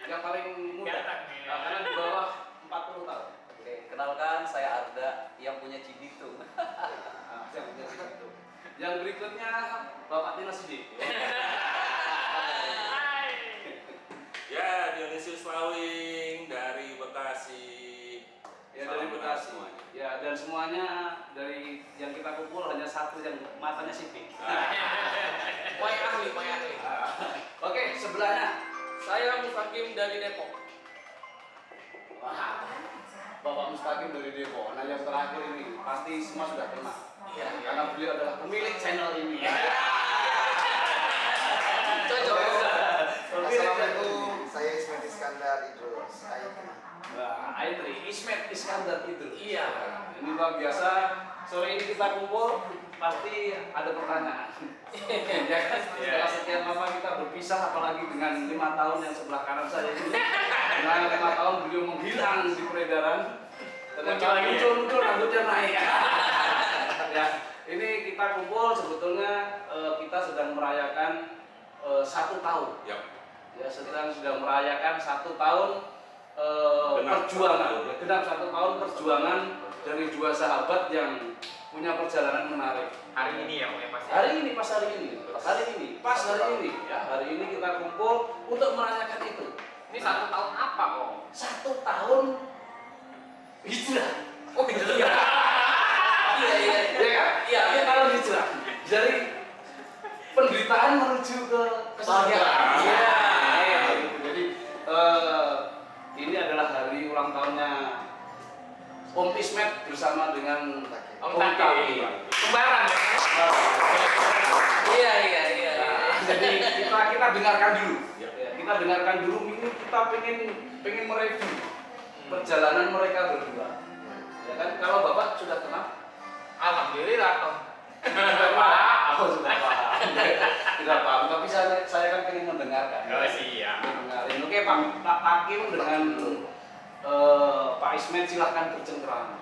yang paling muda. Ganteng, ya. Karena di bawah 40 tahun. Oke, kenalkan saya Arda yang punya Cibitung. Yang punya itu. Yang berikutnya Bapak Tina Sudi. Ya, Dionysius Lawing dari Bekasi. Ya dari Bekasi. Ya dan semuanya dari yang kita kumpul hanya satu yang matanya sipit. Wai ahli. Oke, sebelahnya Saya Mustaqim dari Depok. wah, Bapak Mustaqim dari Depok. Nah yang terakhir ini pasti semua sudah kenal. Iya. Karena beliau adalah pemilik channel ini. Cocok. Assalamualaikum, saya Ismet Iskandar Idrus, Aitri. Wah, Aitri, Ismet Iskandar itu. Iya. Ini luar biasa. Sore ini kita kumpul, pasti ada pertanyaan. Ya kan? Setelah sekian lama kita berpisah, apalagi dengan 5 tahun yang sebelah kanan saya ini. Nah, 5 tahun beliau menghilang di peredaran. Muncul rambutnya naik. Ya, ini kita kumpul sebetulnya kita sedang merayakan 1 tahun. Yap. Ya, sedang merayakan 1 tahun Genap perjuangan, 1 tahun. genap 1 tahun perjuangan dari 2 sahabat yang punya perjalanan menarik. Hari ini ya, Pak. Hari ini ya, hari ini kita kumpul untuk merayakan itu. Ini 1 tahun apa kok? 1 tahun hijrah. Oh iya. Ya kan? Iya. 1 tahun hijrah. Dari penderitaan menuju ke kebahagiaan. Iya. Ya, jadi ini adalah hari ulang tahunnya Om Ismet bersama dengan Om Om Taki. Taki. Kembaran ya? Iya. Jadi kita dengarkan dulu. Ya. Ya, kita dengarkan dulu. Ini kita pengen mereview perjalanan mereka berdua. Ya kan? Kalau Bapak sudah kenal? Alhamdulillah toh. Sudah paham. Aku sudah paham. Tidak paham. Tapi saya kan pengen mendengarkan. Oh siap. Mendengarin. Oke Pak Takim dengan Pak Ismet silahkan bercengkerama.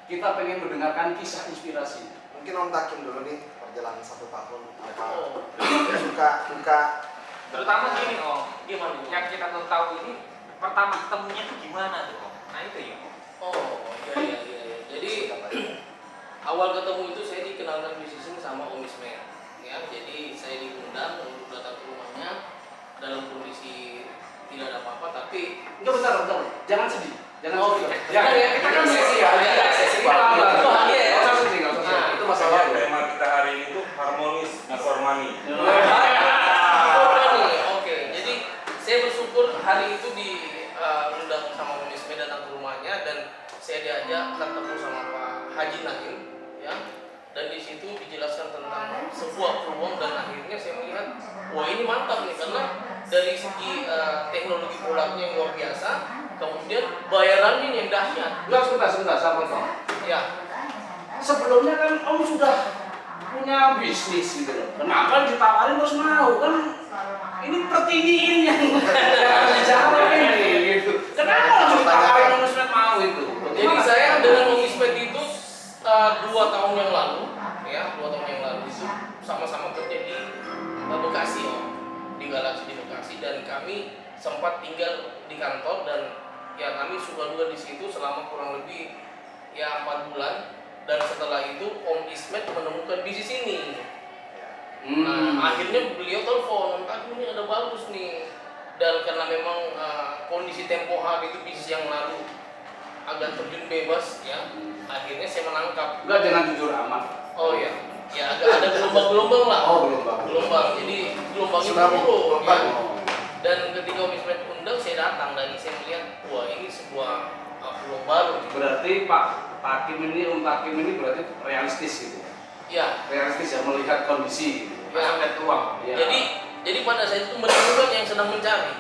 Kita pengen mendengarkan kisah inspirasi. Mungkin Om Takim dulu nih, perjalanan 1 tahun apa Oh. suka duka. Terutama gini Om, gimana? Yang kita tahu ini pertama ketemunya tuh gimana tuh Om? Nah itu ya Om. Oh, iya. Jadi awal ketemu itu saya dikenalkan di sini sama Om Ismet. Ya, jadi saya diundang untuk datang ke rumahnya dalam kondisi tidak ada apa-apa, tapi Bentar. Jangan sedih. Jangan Oh, sedih. iya. Kita kan sesi ya. Sesi bahagia. bahagia ya. Nggak usah sedih, nggak usah sedih. Nah, Itu masalah. Tema kita hari ini tuh harmonis before money. Oke, jadi saya bersyukur hari itu diundang sama Om Ismet datang ke rumahnya dan saya diajak ketemu sama Pak Haji Nahim, ya. Dan di situ dijelaskan tentang sebuah peluang dan akhirnya saya melihat, wah ini mantap nih karena dari segi teknologi produknya yang luar biasa, kemudian bayarannya yang dahsyat. Sebentar, sabar Om. Ya, Sebelumnya kan Om sudah punya bisnis gitu loh. Kenapa ditawarin terus mau kan? Ini pertinggiin yang dijawab ini gitu. Kenapa langsung ditawarin Om Ismet mau itu? jadi saya dengan Om Ismet itu 2 tahun yang lalu, ya 2 tahun yang lalu itu sama-sama kerja di Bekasi, Om, di Galaxy di Bekasi, dan kami sempat tinggal di kantor dan ya kami suka juga di situ selama kurang lebih ya 4 bulan. Dan setelah itu Om Ismet menemukan bisnis ini. Nah, akhirnya beliau telepon, "Kak, ini ada bagus nih." Dan karena memang kondisi tempo hari itu bisnis yang lalu agak terjun bebas, ya. Akhirnya saya menangkap. Enggak, jangan jujur amat. Oh ya, ya agak ada gelombang-gelombang lah. Oh, gelombang. Jadi gelombangnya Tsunami, turun. gelombang. Ya. Dan ketika Om Ismet undang, saya datang dan saya melihat, wah ini sebuah peluang baru. Berarti Pak Takim ini, Om Takim ini berarti realistis gitu. Ya. Realistis ya, melihat kondisi gitu. Ya. Melihat peluang. Ya. Jadi pada saat itu menemukan yang sedang mencari.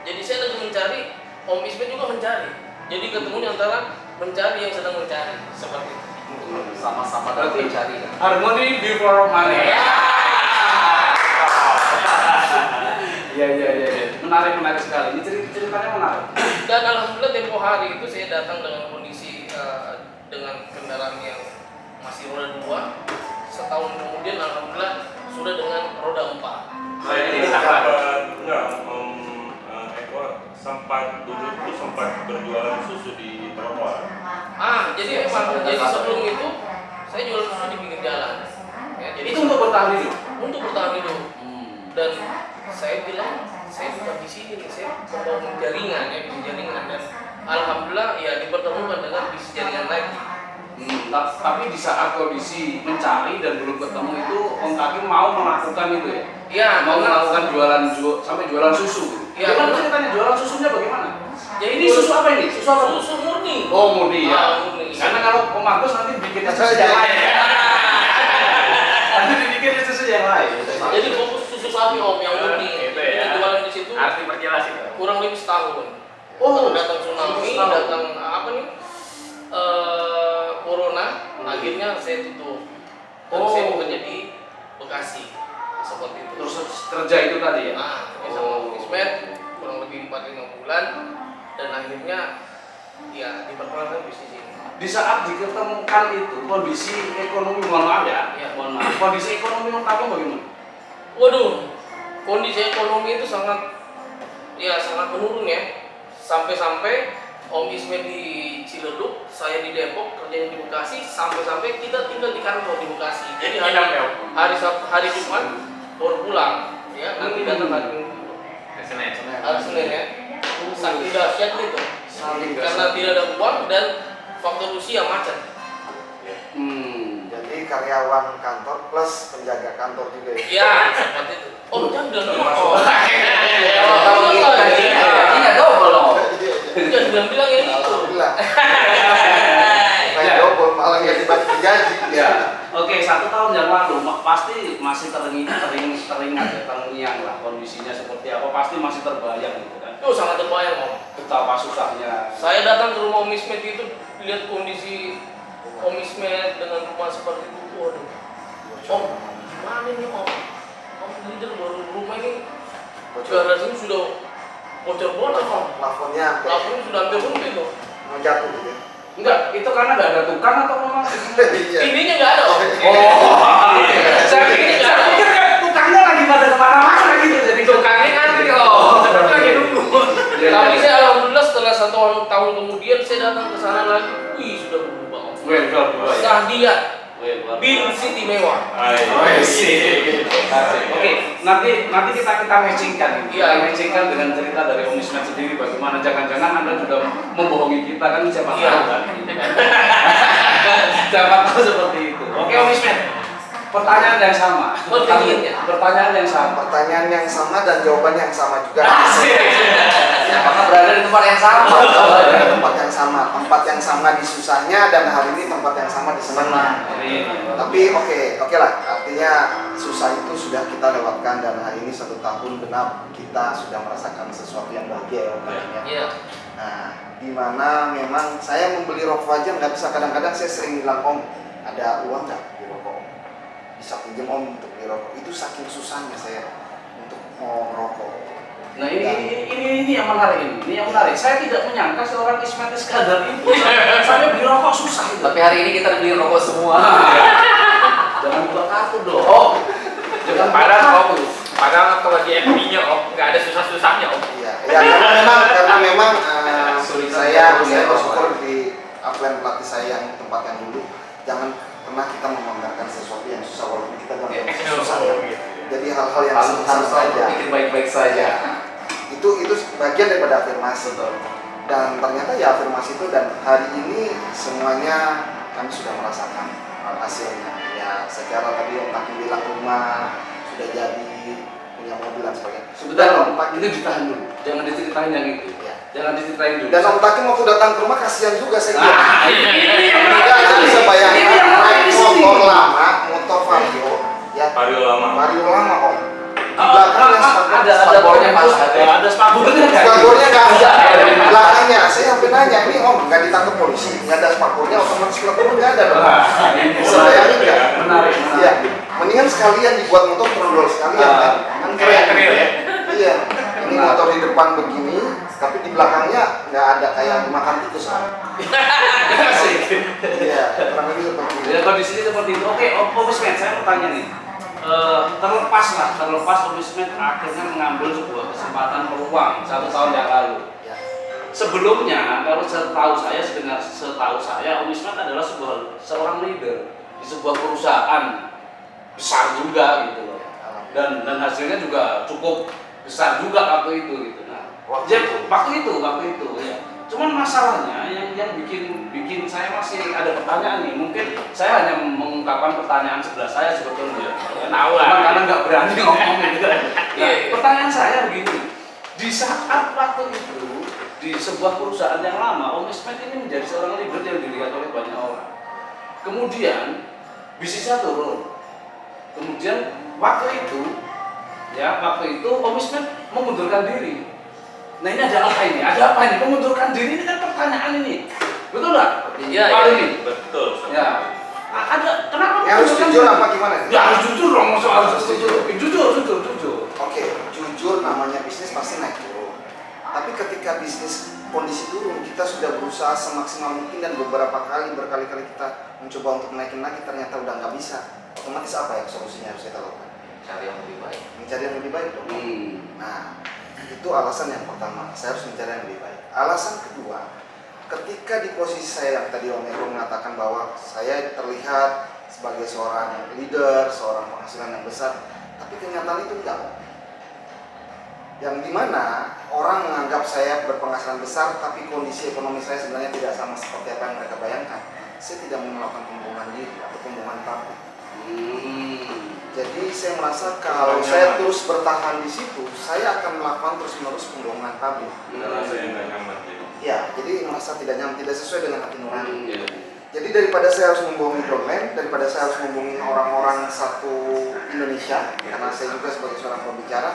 Jadi saya lagi mencari, Om Ismet juga mencari. Jadi ketemunya antara mencari yang sedang mencari, seperti itu. Sama-sama dalam Berarti mencari kan. harmoni before money. Iya. Menarik sekali. Ini ceritanya menarik. Dan alhamdulillah tempo hari itu saya datang dengan kondisi dengan kendaraan yang masih roda 2. Setahun kemudian alhamdulillah sudah dengan roda 4. Saya ini dapat enggak Eko berjualan susu di trotoar. Jadi memang jadi sebelum itu saya jual susu di pinggir jalan. Ya, jadi Itu untuk bertahan hidup. untuk bertahan hidup. Dan saya bilang saya bukan di sini nih, saya membangun jaringan ya, bisnis jaringan, dan alhamdulillah ya dipertemukan dengan bisnis jaringan lagi. Tapi di saat kondisi mencari dan belum ketemu itu, Om Takim mau melakukan itu ya? Iya, Mau karena- melakukan sampai jualan susu gitu? Iya, Gimana betul. ceritanya jualan susunya bagaimana? Jadi Ini susu apa ini? Susu apa? Susu murni. Oh murni ya. Murni. Karena kalau Om Agus nanti bikin susu yang lain. Nanti dibikin susu yang lain. Jadi fokus susu sapi Om yang murni. Itu ya. Kita jualan di situ Harus diperjelas itu. kurang lebih setahun. Oh, Datang tsunami, setahun. datang apa nih? Corona, akhirnya saya tutup. Dan Oh. saya bekerja di Bekasi. Seperti itu. Terus kerja itu tadi ya? Kerja sama Ismet kurang lebih 4-5 bulan, dan akhirnya ya diperkenalkan bisnis ini. Di saat diketemukan itu kondisi ekonomi, mohon maaf ya, Iya. mohon maaf. Kondisi ekonomi Om Takim bagaimana? Waduh, kondisi ekonomi itu sangat menurun ya. Sampai-sampai Om Ismet di Ciledug, saya di Depok, kerjanya di Bekasi, sampai-sampai kita tinggal di kantor di Bekasi. Jadi hari Jumat baru pulang, ya nanti datang hari Minggu, Senin. hari Senin ya. Saking dahsyat itu, karena tidak ada uang dan faktor usia macet. Jadi karyawan kantor plus penjaga kantor juga ya. Ya, seperti itu. Oh, jangan bilang gitu. Kalau gitu gajinya double dong. Jangan bilang yang itu. Alhamdulillah. Main double malah nggak dibagi gaji. Ya. Oke, 1 tahun yang lalu pasti masih teringat ya, terngiang lah kondisinya seperti apa, pasti masih terbayang gitu kan. Itu sangat terbayang Om. Betapa susahnya. Saya datang ke rumah Om Ismet itu, lihat kondisi Om Ismet dengan rumah seperti itu. Waduh, Om, gimana nih Om? Om leader baru rumah ini garasinya sudah bocor bola Om. Plafonnya sampai Laporan sudah hampir runtuh itu. mau jatuh gitu ya. Enggak, itu karena nggak ada tukang atau memang? Iya. Ininya nggak ada Om. Saya pikir tukangnya lagi pada kemana-mana gitu, jadi Tukangnya ngantri loh. Lagi nunggu. Tapi saya alhamdulillah setelah 1 tahun kemudian saya datang ke sana lagi. Wih, sudah berubah Om. Sudah dia Bin City mewah. Oke, nanti kita matchingkan. Iya. Kita matchingkan dengan cerita dari Om Ismet sendiri bagaimana, jangan-jangan Anda juga membohongi kita kan, siapa Iya. tahu kan. Siapa tahu seperti itu. Oke Om Ismet, pertanyaan yang sama. Pertanyaan yang sama. Pertanyaan yang sama dan jawaban yang sama juga. Ya, karena berada di tempat yang sama. Tempat yang sama di susahnya, dan hari ini tempat yang sama di senangnya. Tapi oke lah, artinya susah itu sudah kita lewatkan, dan hari ini 1 tahun genap kita sudah merasakan sesuatu yang bahagia ya Om Takim ya. Iya. Nah, dimana memang saya membeli rokok aja nggak bisa, kadang-kadang saya sering bilang Om, ada uang nggak beli rokok Om? Bisa pinjam Om untuk beli rokok. Itu saking susahnya saya untuk mau ngerokok. Nah ini yang menarik ini yang menarik. Saya tidak menyangka seorang Ismet Iskandar itu sampai beli rokok susah itu. Tapi hari ini kita beli rokok semua. Jangan buka kartu dong. Jangan Padahal waktu lagi FB-nya Om, nggak ada susah-susahnya Om. Iya, ya, karena memang saya ya, bersyukur di upline pelatih saya yang tempat yang dulu, jangan pernah kita memamerkan sesuatu yang susah walaupun kita dalam susah ya. Jadi hal-hal yang sederhana saja. Bikin baik-baik saja. Itu bagian daripada afirmasi. Dan ternyata ya afirmasi itu, dan hari ini semuanya kami sudah merasakan hasilnya. Ya secara tadi Om Takim bilang rumah sudah jadi, punya mobil dan sebagainya. Sebentar Om, itu ditahan dulu. Jangan diceritain yang itu. Ya. Jangan diceritain dulu. Dan Om Takim waktu datang ke rumah kasihan juga saya kira. Ini yang Anda bisa bayangkan Ini yang menarik di naik sini. motor lama, motor Vario, ya. Vario lama. Vario lama Om. Di belakangnya ada spakbornya, Mas. ada spakbornya kan? spakbornya nggak ada. Di belakangnya saya sampai nanya, ini Om nggak ditangkap polisi, nggak ada spakbornya, otomatis spakbornya nggak ada dong. Bisa bayangin nggak? Menarik. Iya. Mendingan sekalian dibuat motor trundle sekalian kan? Kan keren. ya. Iya. Ini motor di depan begini, tapi di belakangnya nggak ada kayak dimakan tikus Om. Iya. Kurang lebih seperti itu. Ya kondisinya seperti itu. Oke, Om Ismet, saya mau tanya nih. Terlepas Om Ismet akhirnya mengambil sebuah kesempatan peluang 1 tahun yang lalu. Ya. sebelumnya kalau setahu saya Om Ismet adalah seorang leader di sebuah perusahaan besar juga gitu loh. Dan hasilnya juga cukup besar juga waktu itu gitu. Nah, waktu itu ya. Cuman masalahnya yang bikin saya masih ada pertanyaan nih. Mungkin saya hanya mengungkapkan pertanyaan sebelah saya sebetulnya. Tahu lah. Cuman karena nggak berani ngomong gitu. Nah, Iya. pertanyaan saya begini. Di saat waktu itu di sebuah perusahaan yang lama, Om Ismet ini menjadi seorang leader yang dilihat oleh banyak orang. Kemudian bisnisnya turun. Kemudian waktu itu Om Ismet mengundurkan diri. Nah ini ada apa ini? Ada apa ini? Mengundurkan diri ini kan pertanyaan ini, betul nggak? Iya, Pak iya. Ini? Betul. Ya. Ada kenapa? Ya, harus mengundurkan jujur diri? apa gimana? Ya harus jujur dong, masa harus jujur. Oke, jujur namanya bisnis pasti naik turun. Tapi ketika bisnis kondisi turun, kita sudah berusaha semaksimal mungkin dan berkali-kali kita mencoba untuk naikin lagi, ternyata udah nggak bisa. Otomatis apa ya solusinya harus kita lakukan? Cari yang lebih baik. Mencari yang lebih baik dong. Hmm. Nah, itu alasan yang pertama, saya harus mencari yang lebih baik. Alasan kedua, ketika di posisi saya yang tadi Om Eko mengatakan bahwa saya terlihat sebagai seorang leader, seorang penghasilan yang besar, tapi kenyataan itu enggak. Yang dimana orang menganggap saya berpenghasilan besar, tapi kondisi ekonomi saya sebenarnya tidak sama seperti apa yang mereka bayangkan. Saya tidak mau melakukan pembohongan diri atau pembohongan pabrik. Jadi saya merasa kalau saya terus bertahan di situ, saya akan melakukan terus-menerus pembohongan pabrik. Karena saya nggak nyaman gitu. Ya, jadi merasa tidak nyaman, tidak sesuai dengan hati nurani. Iya. Jadi daripada saya harus membohongi Drogman, daripada saya harus membohongi orang-orang satu Indonesia, karena saya juga sebagai seorang pembicara,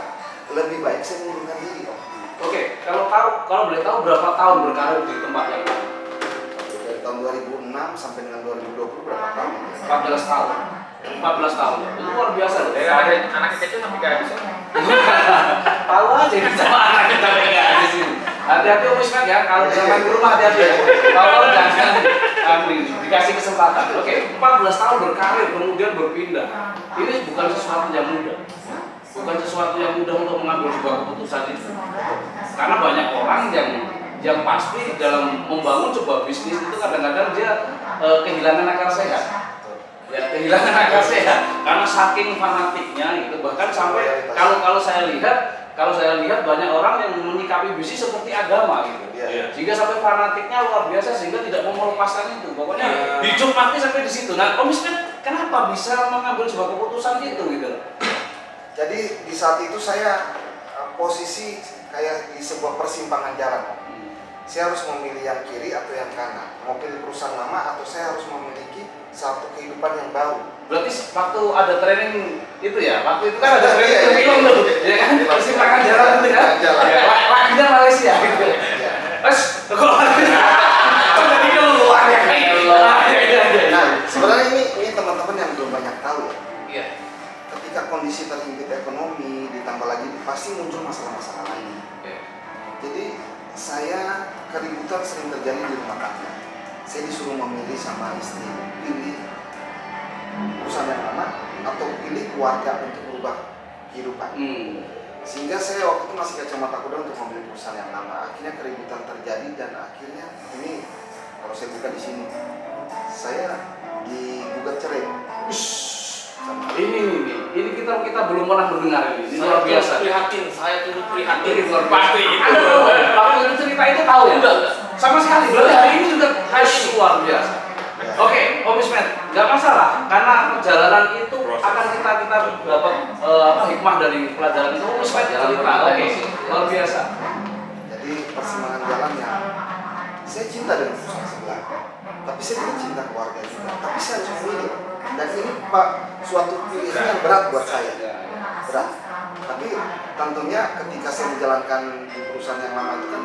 lebih baik saya mengundurkan diri, Om. Oke, kalau boleh tahu berapa tahun berkarir di tempat yang lain? Dari tahun 2006 sampai dengan 2020 berapa tahun? 14 tahun. 14 tahun. Itu luar biasa loh. Dari ada anak kecil sampai gadis. Tahu aja ini sama anak kita nggak ada di sini. Hati-hati Om Ismet ya, kalau sampai ke rumah hati-hati ya. Kalau jangan dikasih kesempatan. Oke, 14 tahun berkarir kemudian berpindah. Ini bukan sesuatu yang mudah. Bukan sesuatu yang mudah untuk mengambil sebuah keputusan itu. Karena banyak orang yang pasti dalam membangun sebuah bisnis itu kadang-kadang dia kehilangan akal sehat. Ya, kehilangan akal sehat karena saking fanatiknya gitu. Bahkan sampai kalau saya lihat banyak orang yang menyikapi bisnis seperti agama gitu. Iya. Sehingga sampai fanatiknya luar biasa sehingga tidak mau melepaskan itu. Pokoknya hidup mati sampai di situ. Nah, Om Ismet kenapa bisa mengambil sebuah keputusan gitu gitu? Jadi di saat itu saya posisi kayak di sebuah persimpangan jalan. Saya harus memilih yang kiri atau yang kanan. Mau pilih perusahaan lama atau saya harus memiliki satu kehidupan yang baru. Berarti waktu ada training itu ya, waktu itu kan ada training film tuh, ya kan? Persimpangan jalan itu kan? Lakinya Malaysia gitu. Terus, kok jadi keluar ya kan? Nah, sebenarnya ini teman-teman yang belum banyak tahu ya. Iya. Ketika kondisi terhimpit ekonomi, ditambah lagi pasti muncul masalah-masalah lain. Jadi saya keributan sering terjadi di rumah tangga. Saya disuruh memilih sama istri, pilih perusahaan yang lama atau pilih keluarga untuk berubah kehidupan. Sehingga saya waktu itu masih kacamata kuda untuk memilih perusahaan yang lama. Akhirnya keributan terjadi dan akhirnya ini kalau saya buka di sini, saya digugat cerai. Ini kita belum pernah mendengar ini luar biasa. Saya turut prihatin. Ini luar Pasti biasa. itu. Waktu itu cerita itu tahu ya? Enggak. Sama sekali. Berarti hari ini juga harus luar biasa. Oke, Om Ismet, nggak masalah karena perjalanan itu akan kita dapat hikmah dari pelajaran itu. Om Ismet cerita, oke, luar biasa. Jadi persimpangan jalan yang saya cinta dengan perusahaan sebelah, tapi saya juga cinta keluarga juga. Tapi saya harus memilih. Dan ini Pak suatu pilihan yang berat buat saya. Berat. Tapi tentunya ketika saya menjalankan di perusahaan yang lama itu kan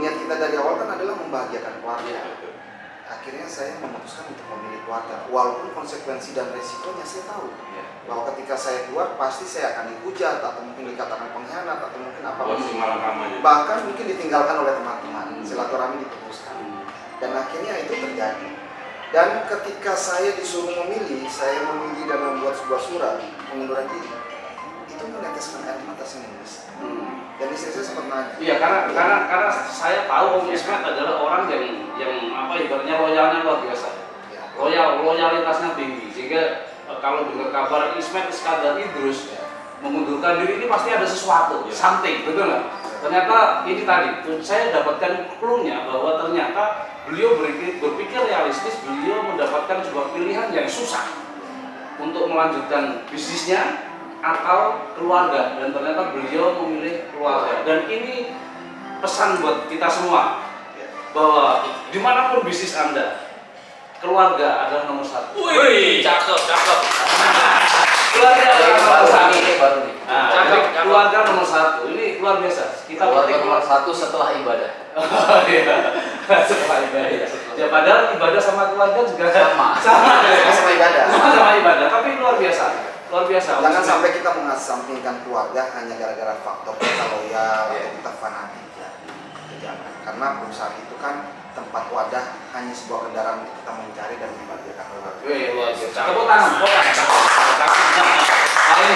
niat kita dari awal kan adalah membahagiakan keluarga. Akhirnya saya memutuskan untuk memilih keluarga. Walaupun konsekuensi dan resikonya saya tahu bahwa ketika saya keluar pasti saya akan dihujat atau mungkin dikatakan pengkhianat atau mungkin apapun. Bahkan mungkin ditinggalkan oleh teman-teman. Silaturahmi diputuskan. Dan akhirnya itu terjadi. Dan ketika saya disuruh memilih, saya memilih dan membuat sebuah surat pengunduran diri. itu meneteskan air mata saya nulis. Dan istri saya sempat nanya. Iya, karena saya tahu Om Ismet adalah orang yang apa ibaratnya loyalnya luar biasa. Ya. Loyalitasnya tinggi, sehingga kalau dengar kabar Ismet Iskandar Idrus mengundurkan diri, ini pasti ada sesuatu, something, betul nggak? Ternyata ini tadi, saya dapatkan clue-nya bahwa ternyata beliau berpikir realistis, beliau mendapatkan sebuah pilihan yang susah untuk melanjutkan bisnisnya atau keluarga, dan ternyata beliau memilih keluarga. Dan ini pesan buat kita semua bahwa dimanapun bisnis Anda, keluarga adalah nomor satu. Wih, cakep. Keluarga adalah nomor satu. Ini baru nih. Nah, jadi keluarga nomor satu. Ini luar biasa. Kita Keluarga penting nomor satu setelah ibadah. Oh, iya. Setelah ibadah. Ya padahal ibadah sama keluarga juga Sama. Sama ibadah. Sama ibadah, tapi luar biasa. Luar biasa. Jangan sampai kita mengesampingkan keluarga hanya gara-gara faktor kita loyal atau kita fanatik ya. Itu jangan. Karena perusahaan itu kan tempat wadah, hanya sebuah kendaraan untuk kita mencari dan membahagiakan keluarga. Wih, luar biasa. Tepuk tangan. Nah,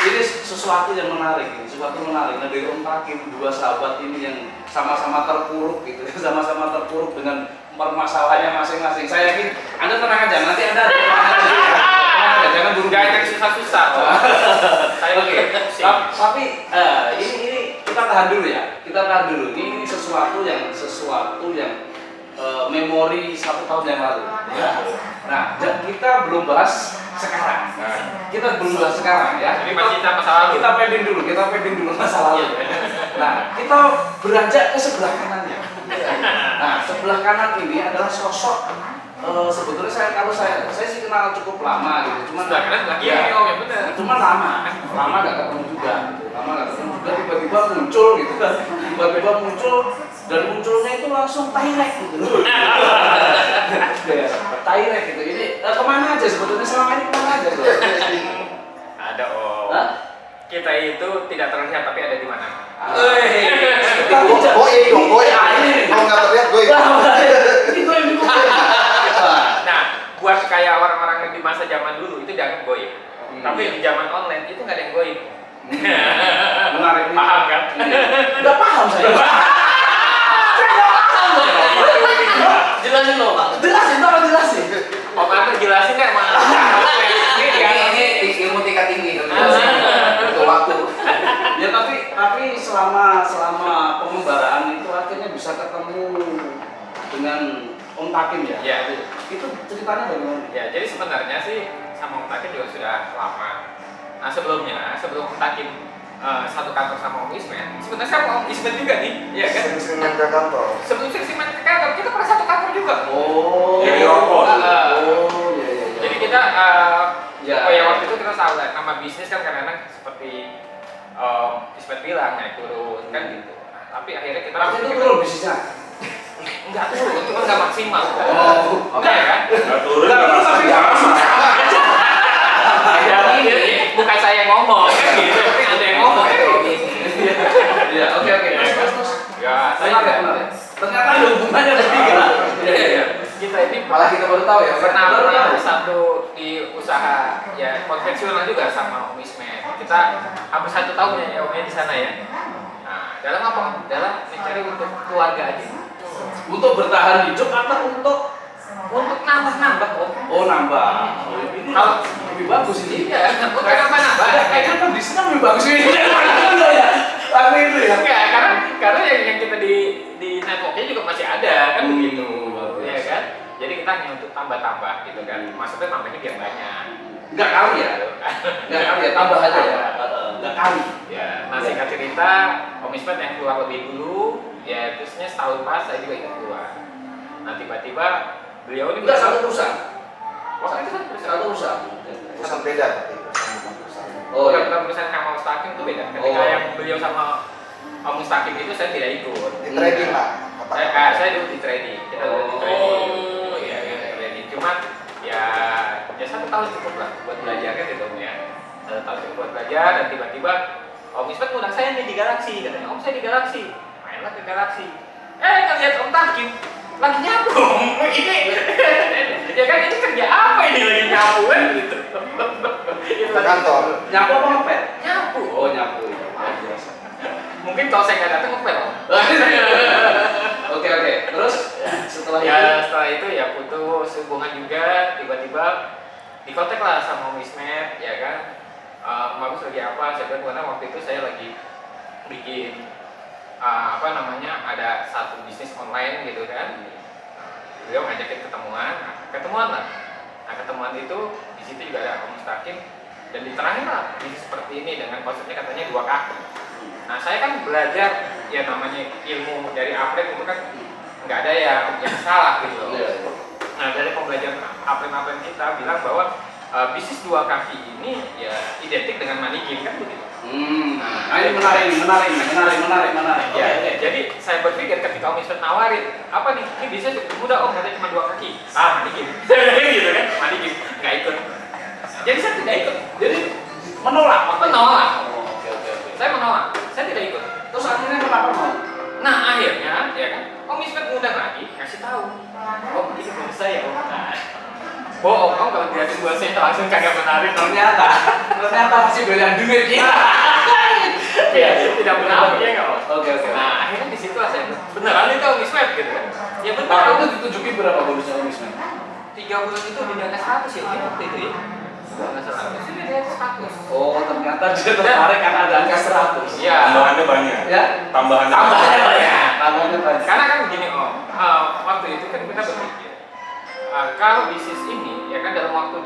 ini sesuatu yang menarik, sesuatu menarik. Nah, dari Om Takim, dua sahabat ini yang sama-sama terpuruk gitu, sama-sama terpuruk dengan permasalahannya masing-masing. Saya yakin Anda tenang aja, nanti Anda jangan buru-buru. Jangan susah-susah. Saya Oke. Tapi ini kita tahan dulu ya. Kita tahan dulu. Ini sesuatu yang memori 1 tahun yang lalu. Nah, kita belum bahas sekarang. Kita belum bahas sekarang ya. Jadi masih kita masa lalu. Kita pending dulu masa lalu. Nah, kita beranjak ke sebelah kanannya. Nah, sebelah kanan ini adalah sosok sebetulnya saya sih kenal cukup lama gitu. Cuman Sebelah kanan, sebelah kiri, ya, Om, ya benar. Cuman lama nggak ketemu juga. Tiba-tiba muncul gitu kan. Tiba-tiba muncul dan munculnya itu langsung tairek gitu loh. Tairek gitu. Ini kemana aja sebetulnya selama ini kemana aja tuh? Ada Om. Hah? Kita itu tidak terlihat tapi ada di mana. Goy. Kalau nggak terlihat goy. Ini gue yang bingung. Nah, buat kayak orang-orang yang di masa zaman dulu itu dianggap goib. Tapi di zaman online itu nggak ada yang goib. Menarik. Paham kan? Udah paham saya. Jelasin dong, Pak. Jelasin. Om Arta jelasin nggak mana? Ini ilmu tingkat tinggi. Butuh waktu. Ya tapi selama pengembaraan itu akhirnya bisa ketemu dengan Om Takim ya. Iya. Itu ceritanya bagaimana? Ya, jadi sebenarnya sih sama Om Takim juga sudah lama. Nah sebelum Om Takim satu kantor sama Om Ismet, sebenarnya sama Om Ismet juga nih, ya kan? Sering main ke kantor. Sebelum sering main ke kantor, kita pernah satu kantor juga. Oh. Jadi iya. Jadi kita, Ya. oh ya waktu itu kita tahu lah, nama bisnis kan kadang-kadang seperti Ismet bilang naik turun kan gitu. Nah, tapi akhirnya kita Waktu itu turun bisnisnya. enggak turun, cuma nggak maksimal. Oh. Enggak ya kan? Nggak turun, Nggak nggak turun, tapi nggak maksimal. Ya, ini bukan saya yang ngomong kan gitu, tapi ada yang ngomong kan gitu. Iya, oke. Terus. Ya, saya Menarik, menarik. Ternyata ada hubungannya bertiga. Iya. Kita ini Malah kita baru tahu ya. pernah satu di usaha ya konvensional juga sama Om Ismet. Kita hampir 1 tahun ya Omnya di sana ya. Nah, dalam apa? Dalam mencari untuk keluarga aja. Untuk bertahan hidup atau untuk Nambah Om. oh nambah. Ini Kalau- lebih bagus ini. Iya, untuk nambah. Kayaknya kondisinya lebih bagus ini. Ya. Tapi itu ya. Enggak, karena yang kita di networknya juga masih ada kan begitu, ya kan? Jadi kita hanya untuk tambah gitu kan. Maksudnya tambahnya biar banyak. Enggak kali ya. Tambah aja ya. Enggak kali. Ya, nah singkat cerita, Om Ismet yang keluar lebih dulu, ya terusnya setahun pas saya juga ikut keluar. Nah tiba-tiba beliau ini Enggak satu perusahaan. waktu itu kan perusahaan. Satu perusahaan. Perusahaan beda tapi perusahaan bukan perusahaan. Oh Bukan iya. perusahaan sama Mustaqim itu beda. Ketika Oh. yang beliau sama Om Mustaqim itu saya tidak ikut. Di trading lah. Saya dulu di trading. Kita dulu di trading. Oh, iya. Trading. Cuman ya 1 tahun cukup lah buat belajar kan gitu ya. 1 tahun cukup buat belajar dan tiba-tiba Om Ismet ngundang saya nih di Galaxy, katanya Om saya di Galaxy, mainlah ke Galaxy. Ngeliat Om Takim lagi nyapu. Ini ya kan ini kerja apa ini lagi nyapu kan gitu. Ke kantor. Nyapu apa ngepet? Nyapu. Mungkin kalau saya nggak datang ngepel. Oke. Terus setelah itu Setelah itu ya putus hubungan juga, tiba-tiba dikontak lah sama Om Ismet, ya kan. Bagus lagi apa? Saya bilang karena waktu itu saya lagi bikin ada satu bisnis online gitu kan. Beliau ngajakin ketemuan lah. Nah ketemuan itu di situ juga ada Om Mustaqim dan diterangin lah bisnis seperti ini dengan konsepnya katanya 2 kaki. Nah saya kan belajar ya namanya ilmu dari April itu kan nggak ada yang salah gitu loh. Nah dari pembelajaran April kita bilang bahwa bisnis 2 kaki ini ya identik dengan money game kan begitu. Nah, ini menarik. Ya, jadi saya berpikir ketika Om Ismet nawarin, apa nih? Ini bisa mudah Om, katanya cuma 2 kaki. Money game. Gitu kan, money game. Nggak ikut. Jadi saya tidak ikut. Jadi menolak. Oke. Saya menolak. Saya tidak ikut. Terus akhirnya kenapa mau? Nah akhirnya, ya kan, Om Ismet ngundang lagi, kasih tahu. Om, ini buat saya Om. Bohong, Om kalau dilihatin buat saya langsung kagak menarik. Ternyata masih doyan duit ya. Ya, tidak menarik ya nggak Om. Oke. Nah akhirnya di situ saya beneran itu Om Ismet gitu kan. Ya Nah, benar. itu ditunjukin berapa bonusnya Om Ismet? 3 bulan itu di atas 100 ya waktu itu ya. Nggak salah. Ini di atas 100. Oh, ternyata dia tertarik karena ada angka 100. Iya. Tambahannya banyak. Ya? Tambahannya Tambahannya banyak. Karena kan begini Om, waktu itu kan kita berpikir kalau bisnis ini ya kan dalam waktu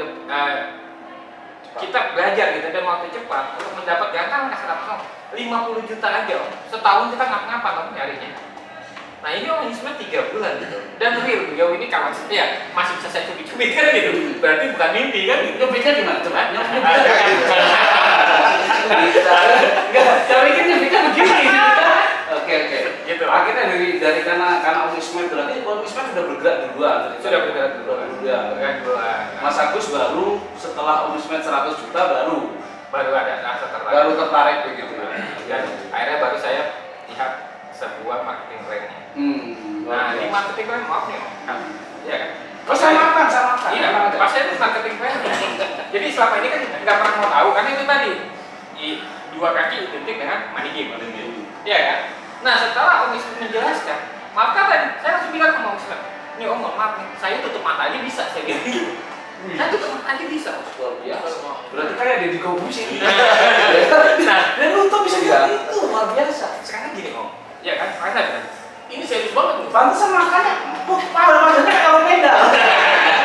kita belajar gitu dalam waktu cepat untuk mendapat angka 50 juta aja Om. Setahun kita ngapa-ngapa Om nyarinya. Nah ini Om Ismet 3 bulan gitu. Dan real beliau ini kawan saya masih bisa saya cubit-cubit kan gitu. Berarti bukan mimpi kan gitu. Nyobitnya gimana? Coba nyobitnya. Bisa. Saya pikir nyobitnya begini. Oke. Gitu. Akhirnya dari karena Om Ismet berarti Om Ismet sudah bergerak duluan. Sudah bergerak duluan. Mas Agus baru setelah Om Ismet 100 juta baru ada rasa tertarik. baru tertarik begitu. Dan akhirnya baru saya lihat sebuah marketing plan-nya. Nah, di marketing plan maaf nih Om. Iya kan? Oh, sama kan. Iya, pas saya itu marketing plan. Jadi selama ini kan nggak pernah mau tahu karena itu tadi di 2 kaki identik dengan money game. Iya kan? Nah setelah Om Ismet menjelaskan, maaf kan saya langsung bilang sama Om Ismet, ini Om maaf nih, saya tutup mata aja bisa saya bilang gitu. Saya tutup mata aja bisa. Luar biasa. Berarti kayak Deddy Corbuzier. Nah, Dan lu tuh bisa bilang itu luar biasa. sekarang gini Om, ya kan? Makanya Ini serius banget nih. Pantesan makanya badannya kayak beda.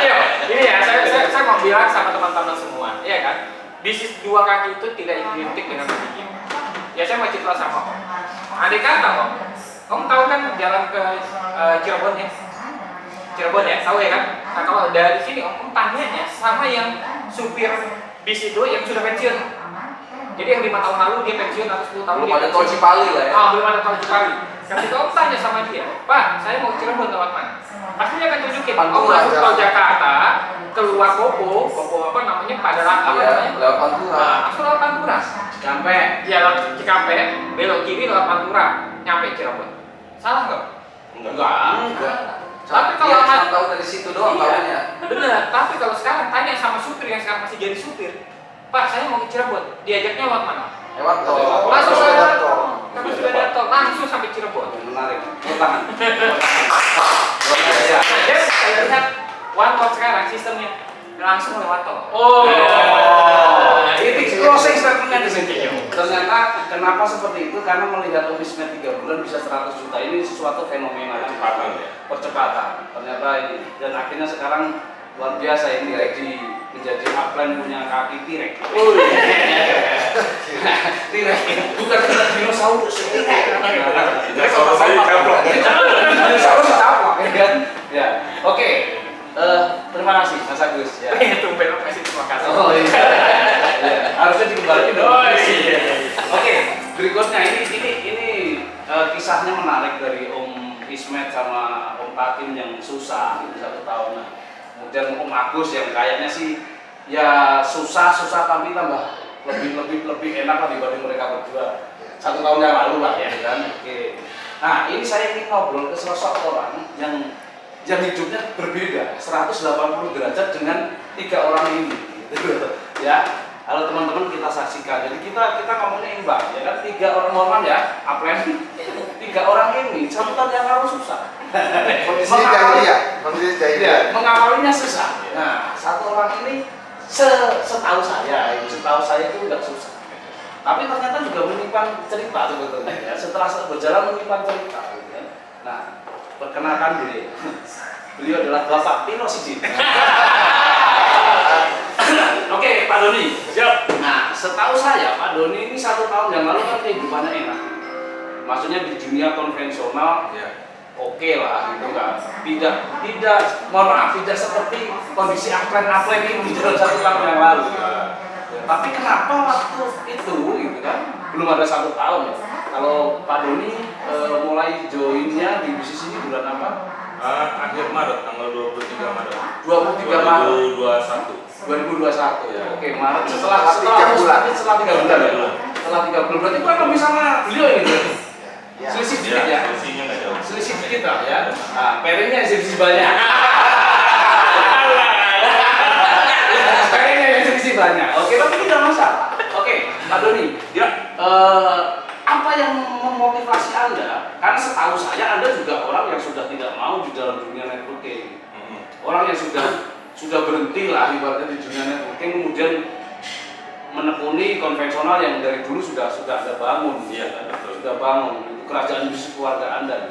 Iya, ini ya saya mau bilang sama teman-teman semua, iya kan? Bisnis 2 kaki itu tidak identik dengan money game. Ya saya mau cerita sama Om. Andai kata Om tahu kan jalan ke Cirebon ya? Cirebon ya, tahu ya kan? Nah kalau dari sini Om tanyanya sama yang supir bis itu yang sudah pensiun. Jadi yang 5 tahun lalu dia pensiun atau 10 tahun Belum dia ada pensiun. tol Cipali lah ya. Belum ada tol Cipali. Ketika Om tanya sama dia, Pak, saya mau Cirebon lewat mana? Pasti dia akan tunjukin. Om Pantura, masuk tol jalan. Jakarta, keluar Kopo apa namanya? Padalarang apa Iya, namanya? lewat Pantura. Masuk lewat Pantura. Sampai Ya lewat Cikampek, belok kiri lewat Pantura, nyampe Cirebon. Salah nggak? enggak. Tapi Iya, kalau cuma tahu dari situ doang tahunya. bener. Tapi kalau sekarang tanya sama supir yang sekarang masih jadi supir, Pak, saya mau ke Cirebon. Diajaknya lewat mana? Lewat tol. Langsung Langsung lewat ada tol. Karena sudah ada tol, langsung sampai Cirebon. Menarik. Tangan. Nah, jadi saya lihat one tol sekarang sistemnya langsung lewat tol. Oh. Itu closing statementnya di sini. Ternyata kenapa seperti itu? Karena melihat Om Ismet 3 bulan bisa 100 juta ini sesuatu fenomena percepatan. Ternyata ini dan akhirnya sekarang luar biasa ini menjadi upline punya kaki T-Rex. T-Rex bukan dinosaurus. Dinosaurus caplok kan? Ya. Oke. Terima kasih Mas Agus ya. Tumben kasih terima kasih. Oh iya. Ya, harusnya dikembalikan dong. Oh iya. Oke, berikutnya ini kisahnya menarik dari Om Ismet sama Om Takim yang susah itu 1 tahun. Kemudian Om Agus yang kayaknya sih ya susah tapi tambah lebih enak lah dibanding mereka berdua 1 tahun yang lalu lah ya kan. Oke. Nah ini saya ingin ngobrol ke sosok orang yang hidupnya berbeda 180 derajat dengan 3 orang ini gitu. Ya Kalau teman-teman kita saksikan, jadi kita ngomongnya imbang, ya kan 3 orang normal ya, Aplen 3 orang ini 1 tahun yang lalu susah. Kondisinya jahiliyah, kondisinya jahiliyah. Mengawalinya susah. Nah, 1 orang ini setahu saya itu nggak susah. Tapi ternyata juga menyimpan cerita sebetulnya ya. Setelah berjalan menyimpan cerita. Gitu ya. Nah, perkenalkan diri. Beliau adalah Bapak Tino Sidin. Oke, Pak Doni. Siap. Nah, setahu saya Pak Doni ini 1 tahun yang lalu kan kehidupannya enak. Maksudnya di dunia konvensional oke lah gitu kan. Tidak mohon maaf, tidak seperti kondisi Aplen ini di dalam 1 tahun yang lalu. Tapi kenapa waktu itu gitu kan belum ada 1 tahun ya? Kalau Pak Doni mulai joinnya di bisnis ini bulan apa? Akhir Maret, tanggal 23 Maret 23 Maret 2021. 2021. Ya. Oke, Maret Setelah 3 bulan. Setelah 3 bulan ya. Setelah 3 bulan berarti kurang lebih sama beliau ini berarti. Ya. Selisih dikit ya. Selisihnya nggak jauh. Selisih dikit lah ya. Nah, pairingnya selisih banyak. Pairingnya selisih banyak. Oke, tapi tidak masalah. Oke, Pak Doni. Ya. Apa yang memotivasi Anda? Karena setahu saya Anda juga orang yang sudah tidak mau di dalam dunia networking. Orang yang sudah berhenti lah ibaratnya di dunia networking, kemudian menekuni konvensional yang dari dulu sudah Anda bangun. Iya, betul. Sudah bangun itu kerajaan bisnis keluarga Anda.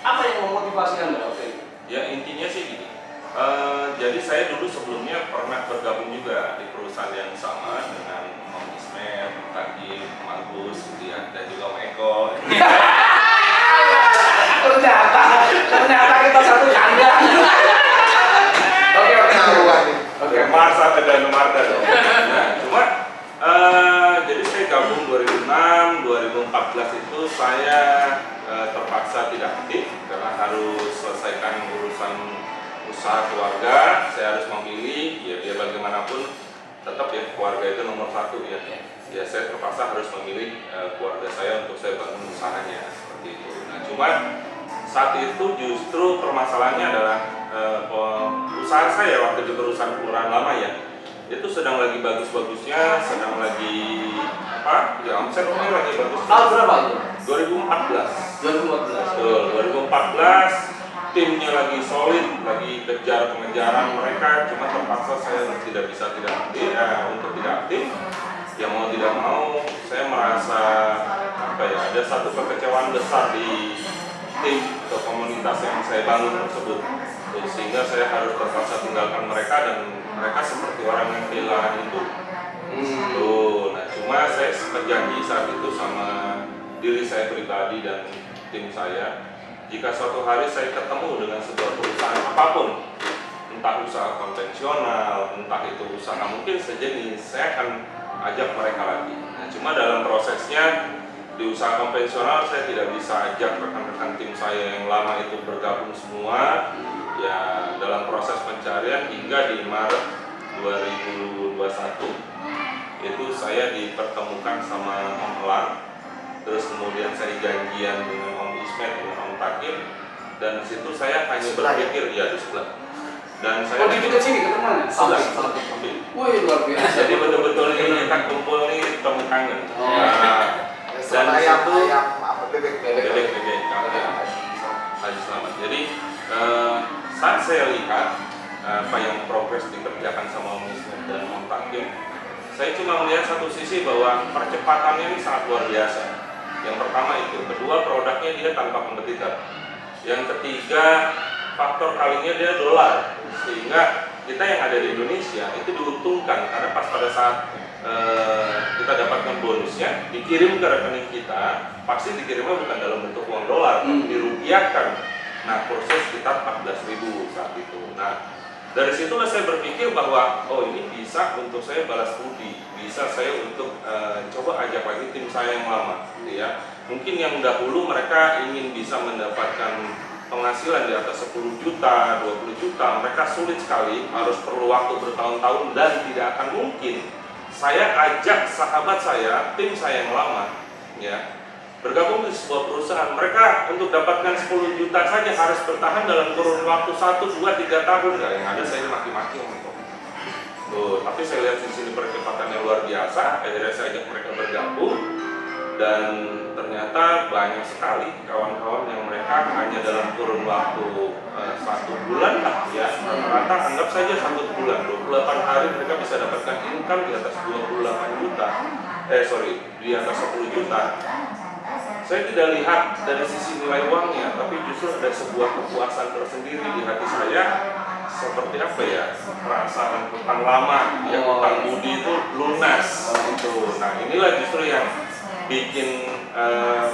Apa yang memotivasi Anda waktu itu? Ya intinya sih gini. Jadi saya dulu sebelumnya pernah bergabung juga di perusahaan yang sama dengan Om Ismet, Tadi, Om Agus, dan juga Om Eko. ternyata kita satu kandang. Oke. Oke, Mars dan Marta dong. Nah, cuma jadi saya gabung 2006, 2014 itu saya terpaksa tidak aktif karena harus selesaikan urusan usaha keluarga. Saya harus memilih, ya biar bagaimanapun tetap ya keluarga itu nomor 1 ya. Ya saya terpaksa harus memilih keluarga saya untuk saya bangun usahanya seperti itu. Nah, cuma saat itu justru permasalahannya adalah usaha saya waktu di perusahaan kelurahan lama ya, itu sedang lagi bagus-bagusnya, sedang lagi apa? Ya omsetnya lagi bagus. Tahun berapa itu? 2014. 2014. Betul, 2014 timnya lagi solid, lagi kejar pengejaran mereka, cuma terpaksa saya tidak bisa untuk tidak aktif. Ya mau tidak mau, saya merasa apa ya, ada satu kekecewaan besar di tim atau komunitas yang saya bangun tersebut. Sehingga saya harus terpaksa tinggalkan mereka dan mereka seperti orang yang kehilangan itu. Nah, cuma saya berjanji saat itu sama diri saya pribadi dan tim saya, jika suatu hari saya ketemu dengan sebuah perusahaan apapun, entah usaha konvensional, entah itu usaha mungkin sejenis, saya akan ajak mereka lagi. Nah, cuma dalam prosesnya di usaha konvensional saya tidak bisa ajak rekan-rekan tim saya yang lama itu bergabung semua. Ya dalam proses pencarian hingga di Maret 2021 itu saya dipertemukan sama Om Elang, terus kemudian saya janjian dengan Om Ismet dengan Om Takir, dan situ saya hanya berpikir ya di sebelah. Dan saya di dekat sini ketemuannya? sebelah. Wih, luar biasa. Jadi betul-betul ini kita kumpul nih temu kangen. Dan ayam itu apa bebek. bebek Haji Selamat. Jadi saat saya lihat apa yang progres dikerjakan sama Om Ismet dan Om Takir, saya cuma melihat satu sisi bahwa percepatannya ini sangat luar biasa. Yang pertama itu, kedua produknya dia tanpa kompetitor. Yang ketiga, faktor kalinya dia dolar, sehingga kita yang ada di Indonesia itu diuntungkan karena pas pada saat kita dapatkan bonusnya dikirim ke rekening kita, pasti dikirimnya bukan dalam bentuk uang dolar, dirupiahkan. Nah, proses sekitar 14.000 saat itu. Nah, dari situlah saya berpikir bahwa oh ini bisa untuk saya balas budi, bisa saya untuk coba ajak lagi tim saya yang lama, gitu ya. Mungkin yang dahulu mereka ingin bisa mendapatkan penghasilan di atas 10 juta, 20 juta, mereka sulit sekali, harus perlu waktu bertahun-tahun dan tidak akan mungkin saya ajak sahabat saya, tim saya yang lama, ya, bergabung di sebuah perusahaan. Mereka untuk dapatkan 10 juta saja harus bertahan dalam kurun waktu 1, 2, 3 tahun. Yang ada saya maki-maki Tuh, tapi saya lihat di sini percepatannya luar biasa. Akhirnya saya ajak mereka bergabung dan ternyata banyak sekali kawan-kawan yang mereka hanya dalam kurun waktu 1 bulan lah ya, rata-rata anggap saja 1 bulan, 28 hari mereka bisa dapatkan income di atas 28 juta, di atas 10 juta. Saya tidak lihat dari sisi nilai uangnya, tapi justru ada sebuah kepuasan tersendiri di hati saya. Seperti apa ya, perasaan hutang lama, yang hutang budi itu lunas gitu. Nah inilah justru yang bikin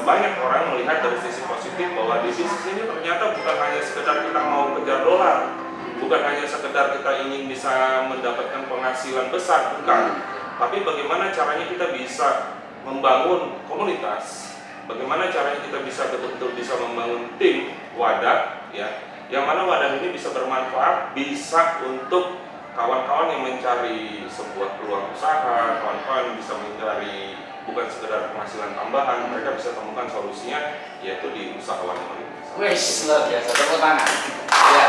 banyak orang melihat dari sisi positif bahwa di bisnis ini ternyata bukan hanya sekedar kita mau kejar dolar, bukan hanya sekedar kita ingin bisa mendapatkan penghasilan besar, bukan. Tapi bagaimana caranya kita bisa membangun komunitas, bagaimana caranya kita bisa betul-betul bisa membangun tim, wadah, ya, yang mana wadah ini bisa bermanfaat, bisa untuk kawan-kawan yang mencari sebuah peluang usaha, kawan-kawan yang bisa mencari bukan sekedar penghasilan tambahan, mereka bisa temukan solusinya yaitu di usahawan komunitas. Wes, luar biasa, tepuk tangan. Ya,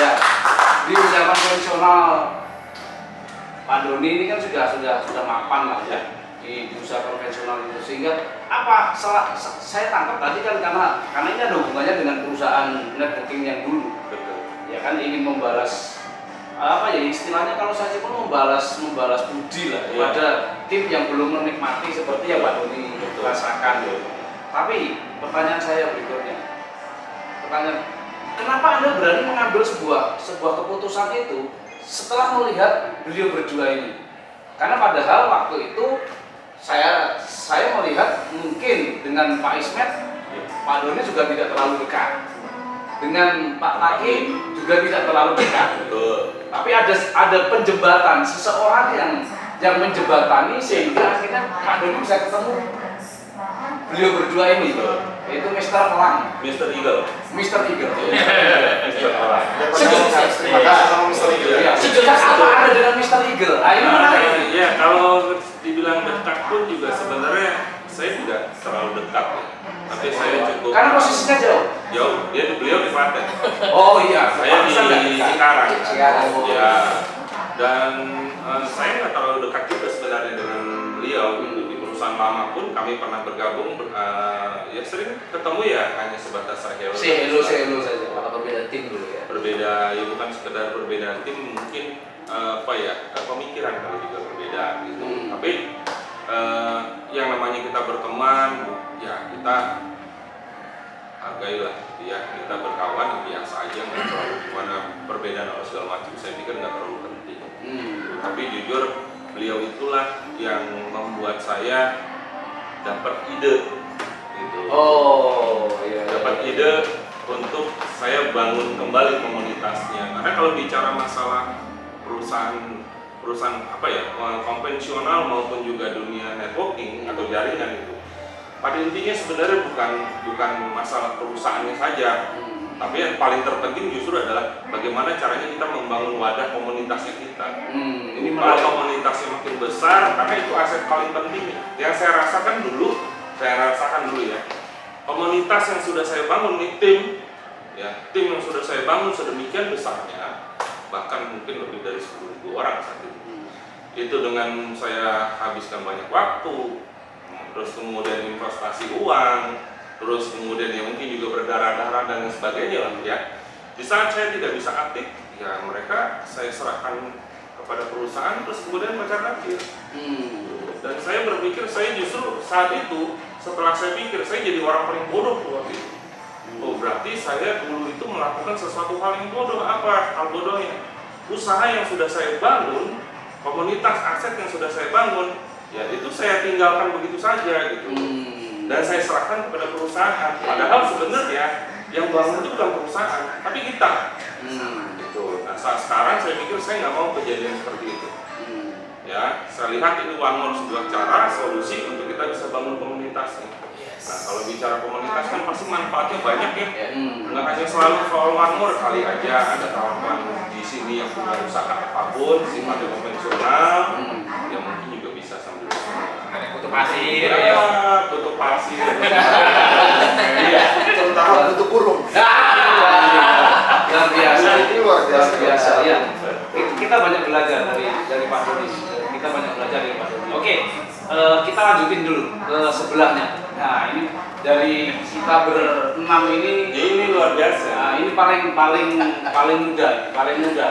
ya. Di usaha konvensional Pak Doni ini kan sudah mapan lah ya di usaha konvensional itu, sehingga apa saya tangkap tadi kan karena ini ada hubungannya dengan perusahaan networking yang dulu. Betul. Ya kan ingin membalas apa ya istilahnya, kalau saya pun membalas budi lah kepada tim yang belum menikmati seperti yang Pak Doni rasakan. Tapi pertanyaan saya berikutnya, kenapa Anda berani mengambil sebuah keputusan itu setelah melihat beliau berdua ini? Karena padahal waktu itu saya melihat mungkin dengan Pak Ismet, Pak Doni juga tidak terlalu dekat. Dengan Pak Taki juga tidak terlalu dekat. Tapi ada penjembatan, seseorang yang menjembatani sehingga akhirnya Pak Doni bisa ketemu beliau berdua ini, yaitu Mr. Elang. Mr. Eagle. Mr. Eagle. Mr. Elang. Terima kasih sama Mr. Eagle. Ya, sedekat apa ada dengan Mr. Eagle? Ah, ini menarik. Ya, kalau dibilang dekat pun juga sebenarnya saya tidak terlalu dekat ya. Tapi saya cukup Karena posisinya jauh. jauh. Beliau di Klaten. Oh iya, Saya di Cikarang. Cikarang. Ya. Dan saya nggak terlalu dekat juga sebenarnya dengan beliau. Di perusahaan lama pun kami pernah bergabung, ya sering ketemu ya hanya sebatas hello. Hello saja. Kalau berbeda tim dulu ya. Berbeda, ya bukan sekedar berbeda tim, mungkin pemikiran kalau juga berbeda gitu. Tapi yang namanya kita berteman, ya kita hargailah, ya kita berkawan biasa aja, nggak terlalu gimana perbedaan atau segala macam. Saya pikir nggak terlalu penting. Tapi jujur beliau itulah yang membuat saya dapat ide, gitu. Oh iya. Dapat ide untuk saya bangun kembali komunitasnya. Karena kalau bicara masalah perusahaan apa ya, konvensional maupun juga dunia networking atau jaringan itu, pada intinya sebenarnya bukan masalah perusahaannya saja, tapi yang paling terpenting justru adalah bagaimana caranya kita membangun wadah komunitasnya kita. Kalau komunitasnya makin besar, karena itu aset paling penting. Yang saya rasakan dulu ya, komunitas yang sudah saya bangun nih, tim yang sudah saya bangun sedemikian besarnya, bahkan mungkin lebih dari 10.000 orang saat itu. Itu dengan saya habiskan banyak waktu, terus kemudian investasi uang, terus kemudian ya mungkin juga berdarah-darah dan sebagainya lah ya. Di saat saya tidak bisa aktif, ya mereka saya serahkan kepada perusahaan, terus kemudian pacar takdir. Dan saya berpikir, saya justru saat itu setelah saya pikir, saya jadi orang paling bodoh waktu itu. Oh berarti saya dulu itu melakukan sesuatu hal yang bodoh. Apa hal bodohnya? Usaha yang sudah saya bangun, komunitas aset yang sudah saya bangun, ya itu saya tinggalkan begitu saja gitu. Dan saya serahkan kepada perusahaan. Padahal sebenarnya yang bangun itu bukan perusahaan, tapi kita. Gitu. Nah saat sekarang saya pikir saya nggak mau kejadian seperti itu. Ya, saya lihat ini one more sebuah cara solusi untuk kita bisa bangun komunitas. Nah kalau bicara komunitas kan pasti manfaatnya banyak ya. Nggak hanya selalu soal one more, kali aja ada kawan-kawan di sini yang punya usaha apapun sifatnya konvensional, yang mungkin juga bisa sambil Ada kutu pasir, tutup pasir. Iya, terutama butuh kurung. Luar biasa. Ini luar biasa. Ya. Kita banyak belajar dari Oke, kita lanjutin dulu ke sebelahnya. Nah, ini dari kita berenam Ini luar biasa. nah, ini paling muda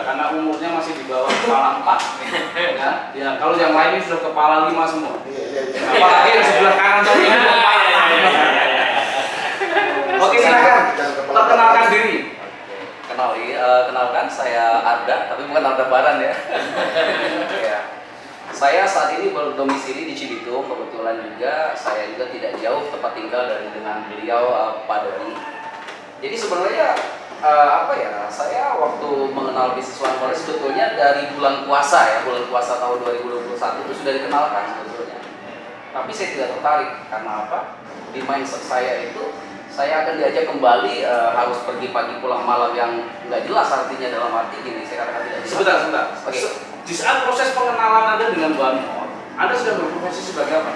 karena umurnya masih di bawah kepala 4. Ya, kalau yang lain ini sudah kepala 5 semua. Apalagi yang sebelah kanan saya ini kepala 6. Oke, silakan perkenalkan diri. Kenalkan saya Arda, tapi bukan Arda Baran ya. Ya. Saya saat ini berdomisili di Cibitung, kebetulan juga saya juga tidak jauh tempat tinggal dengan beliau Pak Doni. Jadi sebenarnya saya waktu mengenal bisnis One More sebetulnya dari bulan puasa tahun 2021 itu sudah dikenalkan sebetulnya. Tapi saya tidak tertarik karena apa? Di mindset saya itu saya akan diajak kembali harus pergi pagi pulang malam yang nggak jelas artinya dalam arti gini, saya katakan tidak jelas. Sebentar. Oke. Di saat proses pengenalan Anda dengan One More, Anda sudah berprofesi sebagai apa?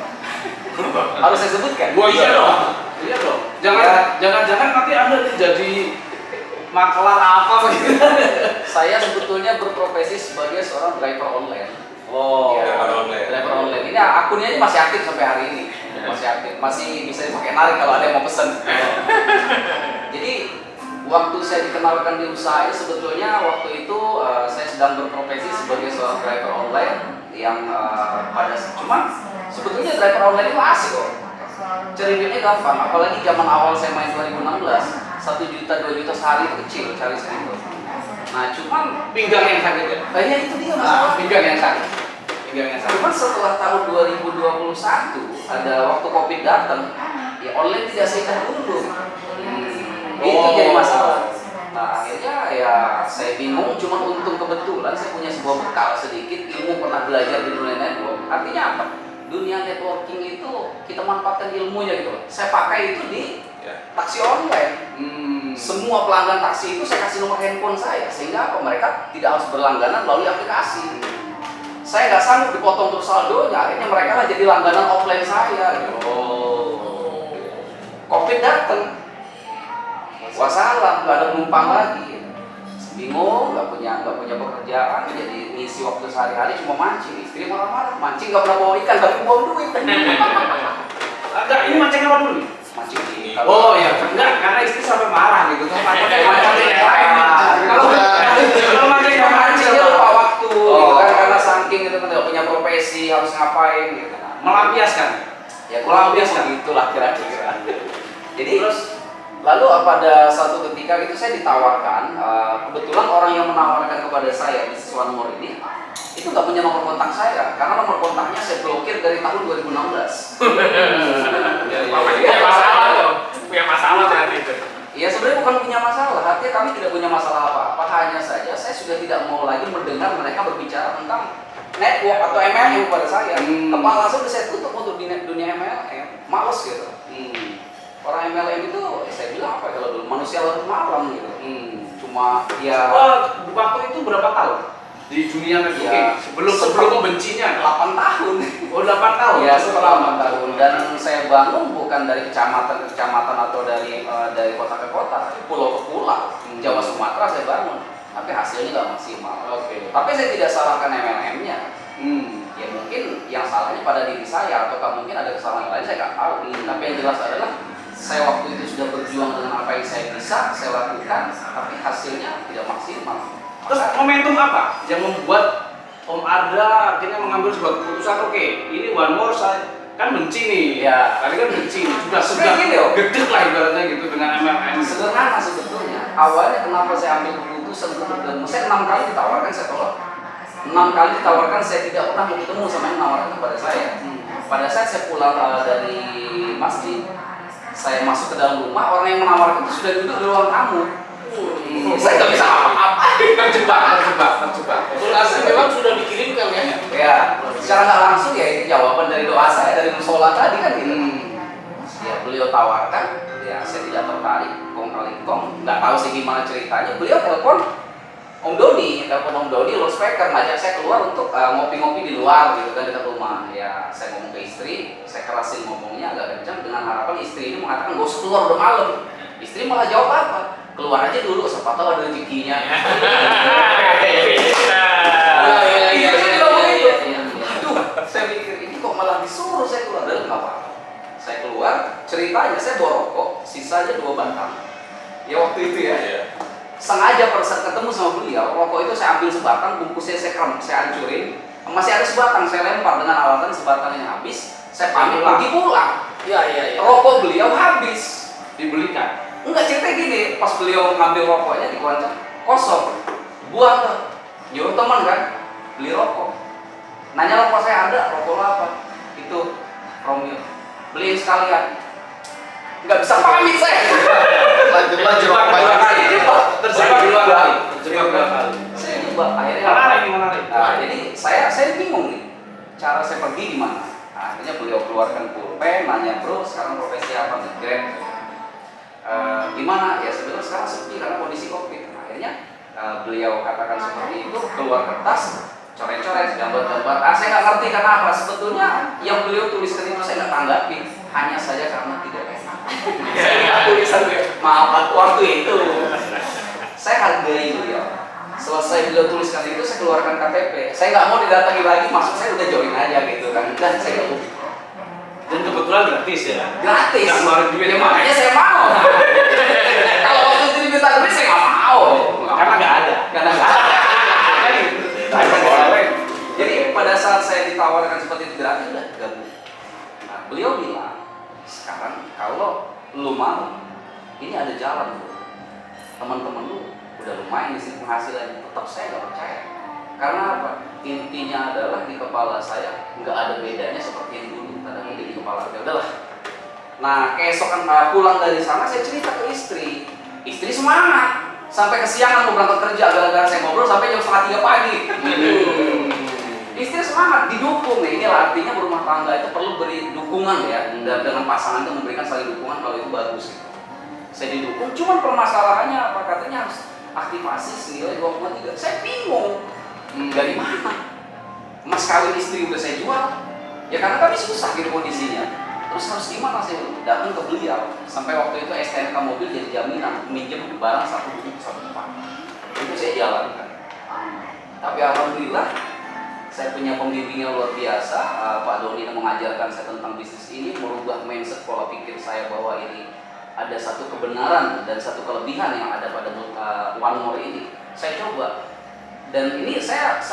Harus saya sebutkan? Iya dong. Jangan nanti Anda jadi makelar apa begitu. Saya sebetulnya berprofesi sebagai seorang driver online. Oh, Ya, driver online. Ini akunnya ini masih aktif sampai hari ini. Masih aktif, masih bisa dipakai narik kalau ada yang mau pesen. Jadi waktu saya dikenalkan di usaha ini sebetulnya waktu itu saya sedang berprofesi sebagai seorang driver online yang cuman sebetulnya driver online itu asik kok. Cari duitnya gampang, apalagi zaman awal saya main 2016, 1 juta 2 juta sehari itu kecil cari seribu. Nah cuman pinggang yang sakit ya? kayaknya itu dia masalah. Pinggang yang sakit. Cuman setelah tahun 2021 ada waktu Covid datang, ya online tidak seindah dulu. Itu jadi masalah. Nah akhirnya ya saya bingung, cuma untung kebetulan saya punya sebuah bekal sedikit ilmu pernah belajar di dunia network. Artinya apa? Dunia networking itu kita manfaatkan ilmunya gitu loh. Saya pakai itu di taksi online. Semua pelanggan taksi itu saya kasih nomor handphone saya sehingga apa? Mereka tidak harus berlangganan melalui aplikasi. Saya nggak sanggup dipotong terus saldonya, akhirnya mereka lah jadi langganan offline saya. Gitu. Covid datang. Wassalam, nggak ada penumpang lagi. Bingung, nggak punya pekerjaan, jadi ngisi waktu sehari-hari cuma mancing. Istri marah-marah, mancing nggak pernah bawa ikan, tapi bawa duit. Enggak, ini mancing apa dulu? Mancing di Oh iya, enggak, karena istri sampai marah gitu. Takutnya mancing yang lain. Kalau mancing yang mancing mancing dia lupa waktu, gitu kan, Oh. karena saking itu kan nggak punya profesi harus ngapain gitu. melampiaskan. Ya kurang lebih begitulah kira-kira. Jadi lalu pada satu ketika itu saya ditawarkan, kebetulan orang yang menawarkan kepada saya bisnis One More ini itu nggak punya nomor kontak saya karena nomor kontaknya saya blokir dari tahun 2016. Punya masalah berarti itu. Ya sebenarnya bukan punya masalah, artinya kami tidak punya masalah apa-apa, hanya saja saya sudah tidak mau lagi mendengar mereka berbicara tentang network atau MLM pada saya. Kepala saya sudah saya tutup untuk dunia MLM, males gitu. Orang MLM itu saya bilang apa ya, kalau dulu manusia larut malam gitu. Cuma ya Waktu itu berapa tahun di dunia networking? Ya, sebelum membencinya. 8 tahun. Oh, 8 tahun. Ya setelah 8 tahun dan saya bangun bukan dari kecamatan ke kecamatan atau dari kota ke kota, tapi pulau ke pulau, Jawa Sumatera saya bangun. Tapi hasilnya nggak maksimal. Oke. Tapi saya tidak salahkan MLM-nya. Ya mungkin yang salahnya pada diri saya atau mungkin ada kesalahan lain saya nggak tahu. Tapi yang jelas adalah saya waktu itu sudah berjuang dengan apa yang saya bisa, saya lakukan, tapi hasilnya tidak maksimal. Terus momentum apa yang membuat Om Arda akhirnya mengambil sebuah keputusan? Oke, ini One More saya kan benci nih. Ya. Tadi kan benci nih. Sudah Gini loh. gede lah ibaratnya gitu dengan MLM. Sederhana sebetulnya. Awalnya kenapa saya ambil keputusan untuk bergabung? Saya 6 kali ditawarkan, saya tolak. 6 kali ditawarkan, saya tidak pernah mau ketemu sama yang menawarkan kepada saya. Pada saat saya pulang dari masjid, saya masuk ke dalam rumah, orang yang menawarkan itu sudah duduk di ruang tamu. Saya nggak bisa apa-apa. Terjebak. Hasil memang sudah dikirimkan ya. Ya, secara nggak langsung ya itu jawaban dari doa saya dari musola tadi kan gitu. Ya beliau tawarkan, ya saya tidak tertarik, kong kali kong, nggak tahu sih gimana ceritanya. Beliau telepon Om Doni loudspeaker ngajak saya keluar untuk ngopi-ngopi di luar gitu kan dekat rumah. Ya saya ngomong ke istri, saya kerasin ngomongnya agak kencang dengan harapan istri ini mengatakan gak usah keluar udah malam. Istri malah jawab apa? Keluar aja dulu, siapa tahu ada rezekinya. Aduh, Saya mikir ini kok malah disuruh saya keluar, dalam nggak apa-apa. Saya keluar, ceritanya saya bawa rokok, sisanya 2 batang. Ya waktu itu ya. Iya. Sengaja pada saat ketemu sama beliau, rokok itu saya ambil sebatang, bungkusnya saya hancurin. Masih ada sebatang, saya lempar dengan alasan sebatangnya habis. Saya pamit pergi pulang. Iya. Rokok beliau habis. Dibelikan. Enggak, ceritanya gini, pas beliau ngambil rokoknya di kancah kosong, buang tuh. Nyuruh teman kan, beli rokok. Nanya rokok saya ada, rokok lo apa? Itu Romeo. Beliin sekalian. Nggak bisa pamit saya. Lanjut Terjebak dua kali. Terjebak dua kali. Terjebak dua kali. Saya coba akhirnya. Menarik. Nah, jadi saya bingung nih, cara saya pergi gimana? Nah, akhirnya beliau keluarkan pulpen, nanya bro, sekarang profesi apa nih? Grab. Gimana? Ya sebenarnya sekarang sepi karena kondisi covid. Nah, akhirnya beliau katakan seperti itu, keluar kertas, coret-coret, gambar-gambar. Saya nggak ngerti kenapa. Sebetulnya yang beliau tuliskan itu saya nggak tanggapi, hanya saja karena tidak enak. Saya nggak tulisan beliau. Maaf, waktu itu saya hargai beliau. Selesai beliau tuliskan itu, saya keluarkan KTP. Saya nggak mau didatangi lagi, maksud saya udah join aja gitu kan. Dan saya nggak mau. Dan kebetulan gratis ya. Gratis. Nggak ngeluarin duit. Ya, makanya saya mau. Kalau waktu itu diminta duit saya nggak mau. Karena nggak ada. Karena nggak ada. Jadi pada saat saya ditawarkan seperti itu gratis udah gabung. Nah, beliau bilang, sekarang kalau lu mau, ini ada jalan bro. Teman-teman lu udah lumayan di sini penghasilan, tetap saya nggak percaya. Karena apa? Intinya adalah di kepala saya nggak ada bedanya seperti yang dulu. Kadang di kepala ya udahlah. Nah, keesokan pulang dari sana saya cerita ke istri. Istri semangat. Sampai kesiangan mau berangkat kerja gara-gara saya ngobrol sampai jam 2:30 pagi. Istri semangat, didukung nih. Inilah artinya berumah tangga itu perlu beri dukungan ya. Dan dengan pasangan itu memberikan saling dukungan kalau itu bagus. Saya didukung, cuman permasalahannya apa? Katanya harus aktivasi senilai 2,3. Saya bingung. Dari mana? Mas kawin istri udah saya jual. Ya karena kami susah gitu kondisinya. Terus harus gimana sih? Datang ke beliau. Sampai waktu itu STNK mobil jadi jaminan minjem barang 1 buku 1 tempat. Itu saya jalankan. Tapi alhamdulillah saya punya pembimbing yang luar biasa. Pak Doni yang mengajarkan saya tentang bisnis ini, merubah mindset pola pikir saya bahwa ini ada satu kebenaran dan satu kelebihan yang ada pada One More ini. Saya coba. Dan ini saya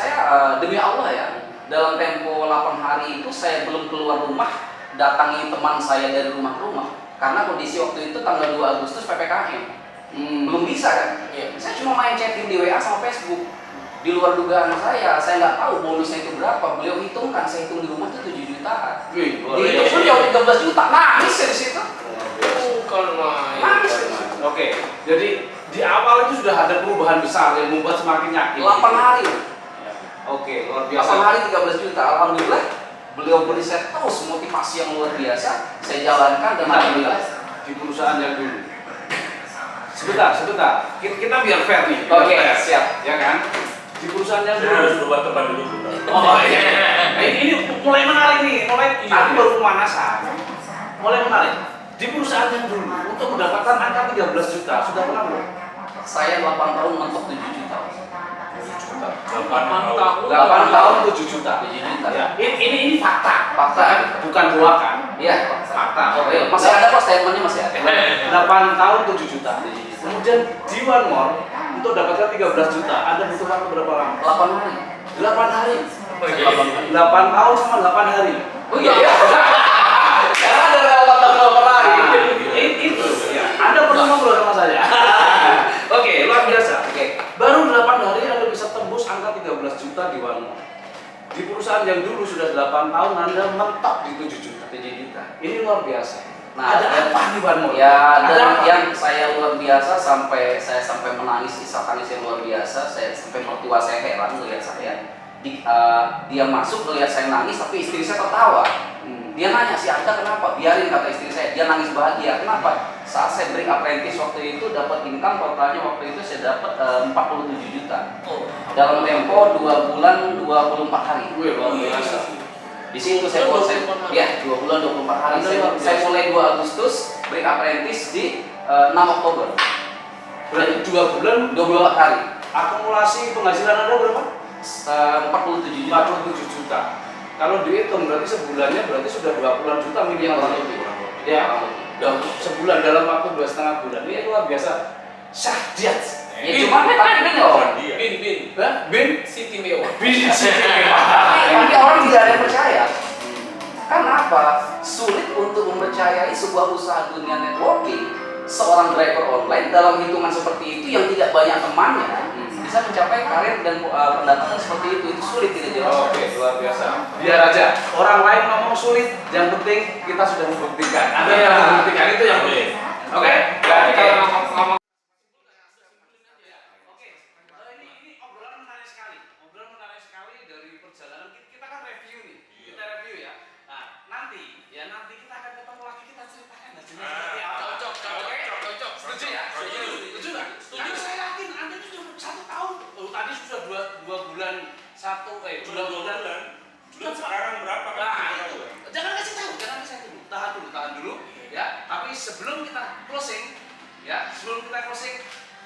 demi Allah ya, dalam tempo 8 hari itu saya belum keluar rumah, datangi teman saya dari rumah ke rumah. Karena kondisi waktu itu tanggal 2 Agustus PPKM. Belum bisa kan? Iya. Saya cuma main chatting di WA sama Facebook. Di luar dugaan saya nggak tahu bonusnya itu berapa. Beliau hitungkan, saya hitung di rumah itu 7 jutaan. Wih, Di itu pun jauh 13 juta, nangis saya di situ. Bukan main. Nangis. Oke, jadi di awal itu sudah ada perubahan besar yang membuat semakin yakin. 8 hari. Oke, luar 8 biasa. hari 13 juta, alhamdulillah. Beliau beri saya terus motivasi yang luar biasa. Saya jalankan dan alhamdulillah. Di perusahaan yang dulu. Sebentar. Kita biar fair nih. Oke, Biar fair. siap. Ya kan? Di perusahaan yang Saya harus dulu. berubah teman dulu sebentar. Oh iya. Nah, ini mulai menarik nih. Tadi baru pemanasan. Mulai menarik. Di perusahaan yang dulu untuk mendapatkan angka 13 juta sudah pernah belum? Saya 8 tahun mentok 7 juta. 8 tahun. 8 tahun 7 juta. 7 juta. Ya, ini fakta. Fakta kan? Bukan hoakan. Iya, Fakta. oh, iya. Masih ada kok statementnya masih ada. 8 tahun 7 juta. Kemudian di One More untuk dapatkan 13 juta, Anda butuh waktu berapa lama? 8 hari. 8 hari. Oh, iya. 8 tahun sama 8 hari. Oh iya. Karena ada 8 tahun 8 hari. Itu ya. Anda perlu ngobrol sama saya. Oke, luar biasa. Oke. Baru 8 hari Anda bisa tembus angka 13 juta di One More. Di perusahaan yang dulu sudah 8 tahun Anda mentok di 7 juta. 7 juta. Ini luar biasa. Nah, ada apa di One More? Ya, Ada dan apa? yang saya luar biasa sampai menangis, isak tangis yang luar biasa. Saya sampai mertua saya heran melihat saya. Dia masuk melihat saya nangis, tapi istri saya tertawa. Dia nanya, si Anda kenapa? Biarin, kata istri saya. Dia nangis bahagia. Kenapa? Saat saya break apprentice waktu itu dapat income totalnya waktu itu saya dapat 47 juta. Oh. Dalam tempo 2 bulan 24 hari. Wih, luar biasa. Di situ saya proses. Ya, 2 bulan 24 hari. Saya mulai 2 Agustus break apprentice di 6 Oktober. Berarti 2 bulan 24 hari. akumulasi penghasilan Anda berapa? 47 juta. 47 juta. Kalau dihitung berarti sebulannya berarti sudah 20-an juta minimal. Ya, dan sebulan dalam waktu 2,5 bulan ini luar biasa. Syahdiat. Ya cuma tapi ini loh. Bin Siti Mewah. Tapi orang tidak ada yang percaya. Kenapa? Sulit untuk mempercayai sebuah usaha dunia networking. Seorang driver online dalam hitungan seperti itu yang tidak banyak temannya bisa mencapai karir dan pendatangan seperti itu sulit tidak jelas. Oke, luar biasa. Biar aja orang lain ngomong sulit, yang penting kita sudah membuktikan. Ada yang membuktikan itu yang penting. Oke? Jadi kalau ngomong Ini obrolan menarik sekali. Obrolan menarik sekali dari perjalanan kita kan review nih. Kita review ya. Nah, nanti kita akan ketemu lagi, kita ceritakan hasilnya seperti apa. Cocok. Setuju ya? Setuju nggak? Setuju. Saya yakin Anda itu sudah 1 tahun. Oh, tadi sudah 2 bulan 2 bulan. Sudah sekarang berapa kan? Nah, itu. Jangan kasih tahu dulu. Tahan dulu ya. Tapi sebelum kita closing,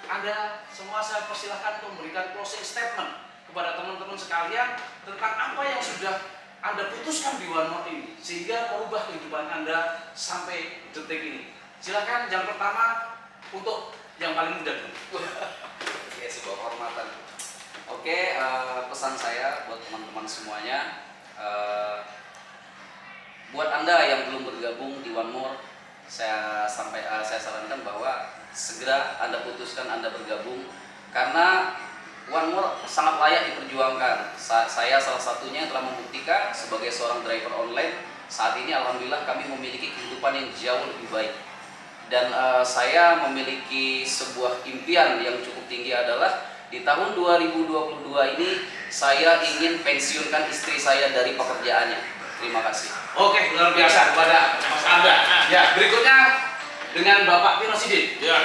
Anda semua saya persilahkan untuk memberikan closing statement kepada teman-teman sekalian tentang apa yang sudah Anda putuskan di OneMore ini sehingga merubah kehidupan Anda sampai detik ini. Silakan yang pertama untuk yang paling muda dulu. Ya, sebuah kehormatan. Oke, pesan saya buat teman-teman semuanya, buat Anda yang belum bergabung di OneMore, saya sarankan bahwa segera Anda putuskan Anda bergabung karena OneMore sangat layak diperjuangkan. Saya salah satunya yang telah membuktikan sebagai seorang driver online. Saat ini alhamdulillah kami memiliki kehidupan yang jauh lebih baik. Dan saya memiliki sebuah impian yang cukup tinggi adalah di tahun 2022 ini saya ingin pensiunkan istri saya dari pekerjaannya. Terima kasih. Oke, luar biasa kepada Mas Anda. Ya, berikutnya dengan Bapak Pino Sidin. Ya.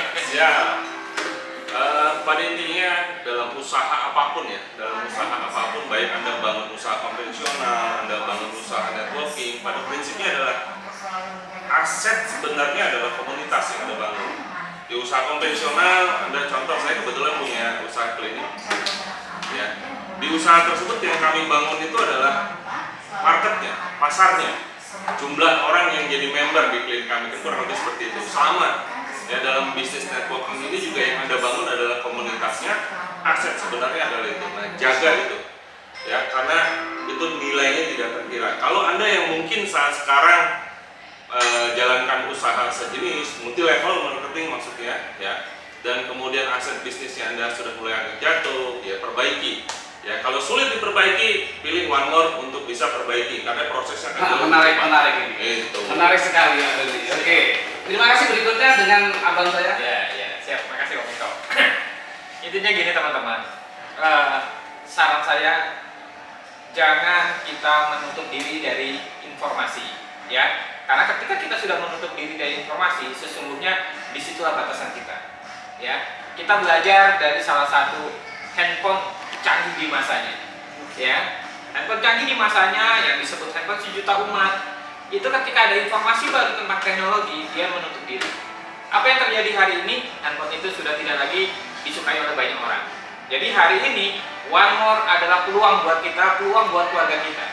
Pada intinya dalam usaha apapun baik Anda bangun usaha konvensional, Anda bangun usaha networking, pada prinsipnya adalah aset sebenarnya adalah komunitas yang Anda bangun. Di usaha konvensional, Anda contoh saya kebetulan punya usaha klinik. Ya. Di usaha tersebut yang kami bangun itu adalah marketnya, pasarnya, jumlah orang yang jadi member di klinik kami kan kurang lebih seperti itu. Sama ya, dalam bisnis networking ini juga yang Anda bangun adalah komunitasnya, aset sebenarnya adalah itu. Nah, jaga itu ya, karena itu nilainya tidak terkira. Kalau Anda yang mungkin saat sekarang jalankan usaha sejenis multi level marketing maksudnya ya, dan kemudian aset bisnisnya Anda sudah mulai agak jatuh, ya perbaiki. Ya, kalau sulit diperbaiki, pilih OneMore untuk bisa perbaiki karena prosesnya akan Menarik ini. Itu. Menarik sekali ya. Oke. Terima kasih, berikutnya dengan abang saya. Ya, siap. Makasih Om Ito. Intinya gini teman-teman, saran saya jangan kita menutup diri dari informasi, ya. Karena ketika kita sudah menutup diri dari informasi, sesungguhnya disitulah batasan kita. Ya, kita belajar dari salah satu handphone canggih di masanya, ya. Handphone canggih di masanya yang disebut handphone sejuta umat, itu ketika ada informasi baru tentang teknologi, dia menutup diri. Apa yang terjadi hari ini, handphone itu sudah tidak lagi disukai oleh banyak orang. Jadi hari ini OneMore adalah peluang buat kita, peluang buat keluarga kita.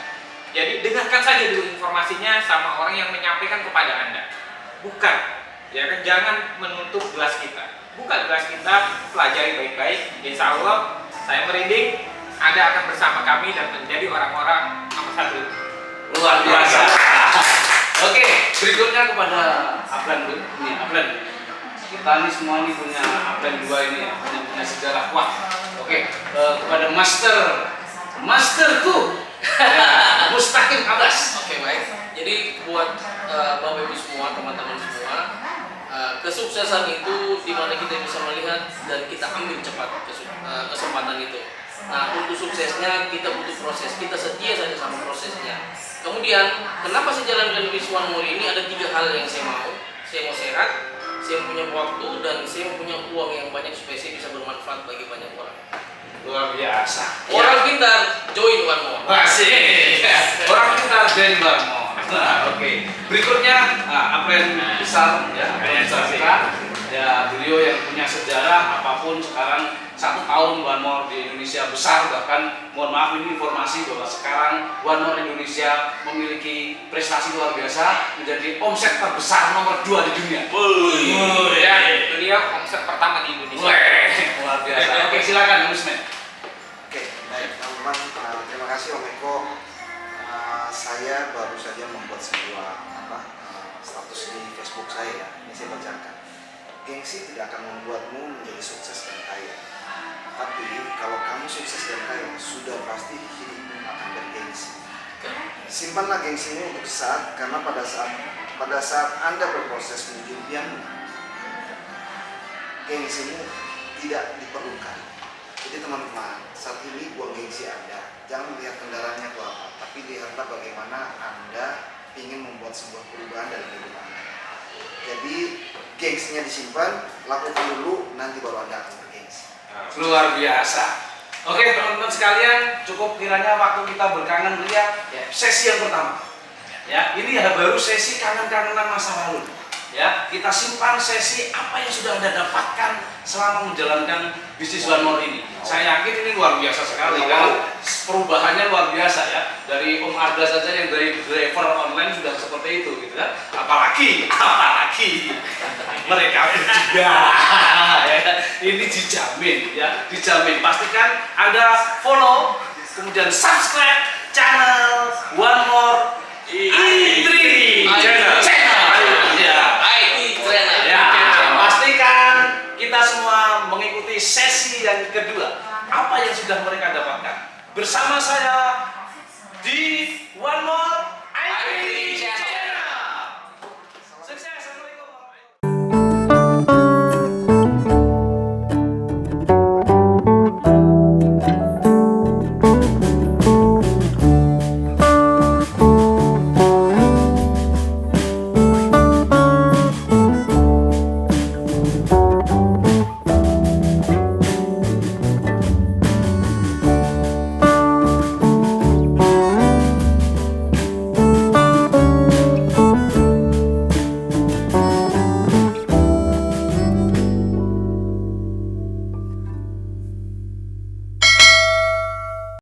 Jadi dengarkan saja dulu informasinya sama orang yang menyampaikan kepada Anda. Bukan, ya kan, jangan menutup gelas kita. Buka gelas kita, pelajari baik-baik. Insya Allah saya merinding, Anda akan bersama kami dan menjadi orang-orang nomor 1. Luar biasa. Oke, berikutnya kepada Aplen. Kita ini semua ini punya Aplen 2 ini ya, punya sejarah kuat. Oke, kepada Masterku. Ya, Mustaqim Abbas. Oke, baik. Jadi buat Bapak Ibu semua, teman-teman semua, kesuksesan itu dimana kita bisa melihat dan kita ambil cepat kesempatan itu. Nah, untuk suksesnya kita butuh proses, kita setia saja sama prosesnya. Kemudian, kenapa saya jalankan bisnis OneMore ini? Ada 3 hal yang saya mau. Saya mau sehat, saya punya waktu, dan saya punya uang yang banyak supaya saya bisa bermanfaat bagi banyak orang. Luar biasa. Orang pintar join OneMore. Masih. Orang pintar dari OneMore. Nah, oke. Berikutnya Aplen besar ya, Aplen besar kita. Ya, beliau yang punya sejarah apapun sekarang 1 tahun One More di Indonesia besar, bahkan mohon maaf ini informasi bahwa sekarang One More Indonesia memiliki prestasi luar biasa, menjadi omset terbesar nomor 2 di dunia. Ya, itu dia omset pertama di Indonesia. Luar biasa. Oke, silakan Musmen. Oke, baik teman-teman, terima kasih Om Eko. Saya baru saja membuat sebuah status di Facebook saya ya. Ini saya bacakan. Gengsi tidak akan membuatmu menjadi sukses dan kaya. Tapi kalau kamu sukses dan kaya, sudah pasti hidupmu akan bergengsi. Simpanlah gengsimu untuk saat, karena pada saat Anda berproses menuju impianmu, gengsimu tidak diperlukan. Jadi teman-teman, saat ini buang gengsi Anda. Jangan melihat kendaraannya itu apa, tapi lihatlah bagaimana Anda ingin membuat sebuah perubahan dalam hidup Anda. Jadi gengsinya disimpan, lakukan dulu, nanti baru Anda akan bergengsi. Luar biasa. Oke teman-teman sekalian, cukup kiranya waktu kita berkangen lihat sesi yang pertama. Ya, ini ya baru sesi kangen-kangenan masa lalu. Ya, kita simpan sesi apa yang sudah Anda dapatkan selama menjalankan bisnis One More ini. Saya yakin ini luar biasa sekali kan, perubahannya luar biasa ya. Dari Om Arda saja yang dari driver online sudah seperti itu gitu kan. Apalagi mereka bertiga. Ya, ini dijamin ya, dijamin. Pastikan Anda follow, kemudian subscribe channel One More IT channel. Ya, pastikan kita semua mengikuti sesi yang kedua. Apa yang sudah mereka dapatkan? Bersama saya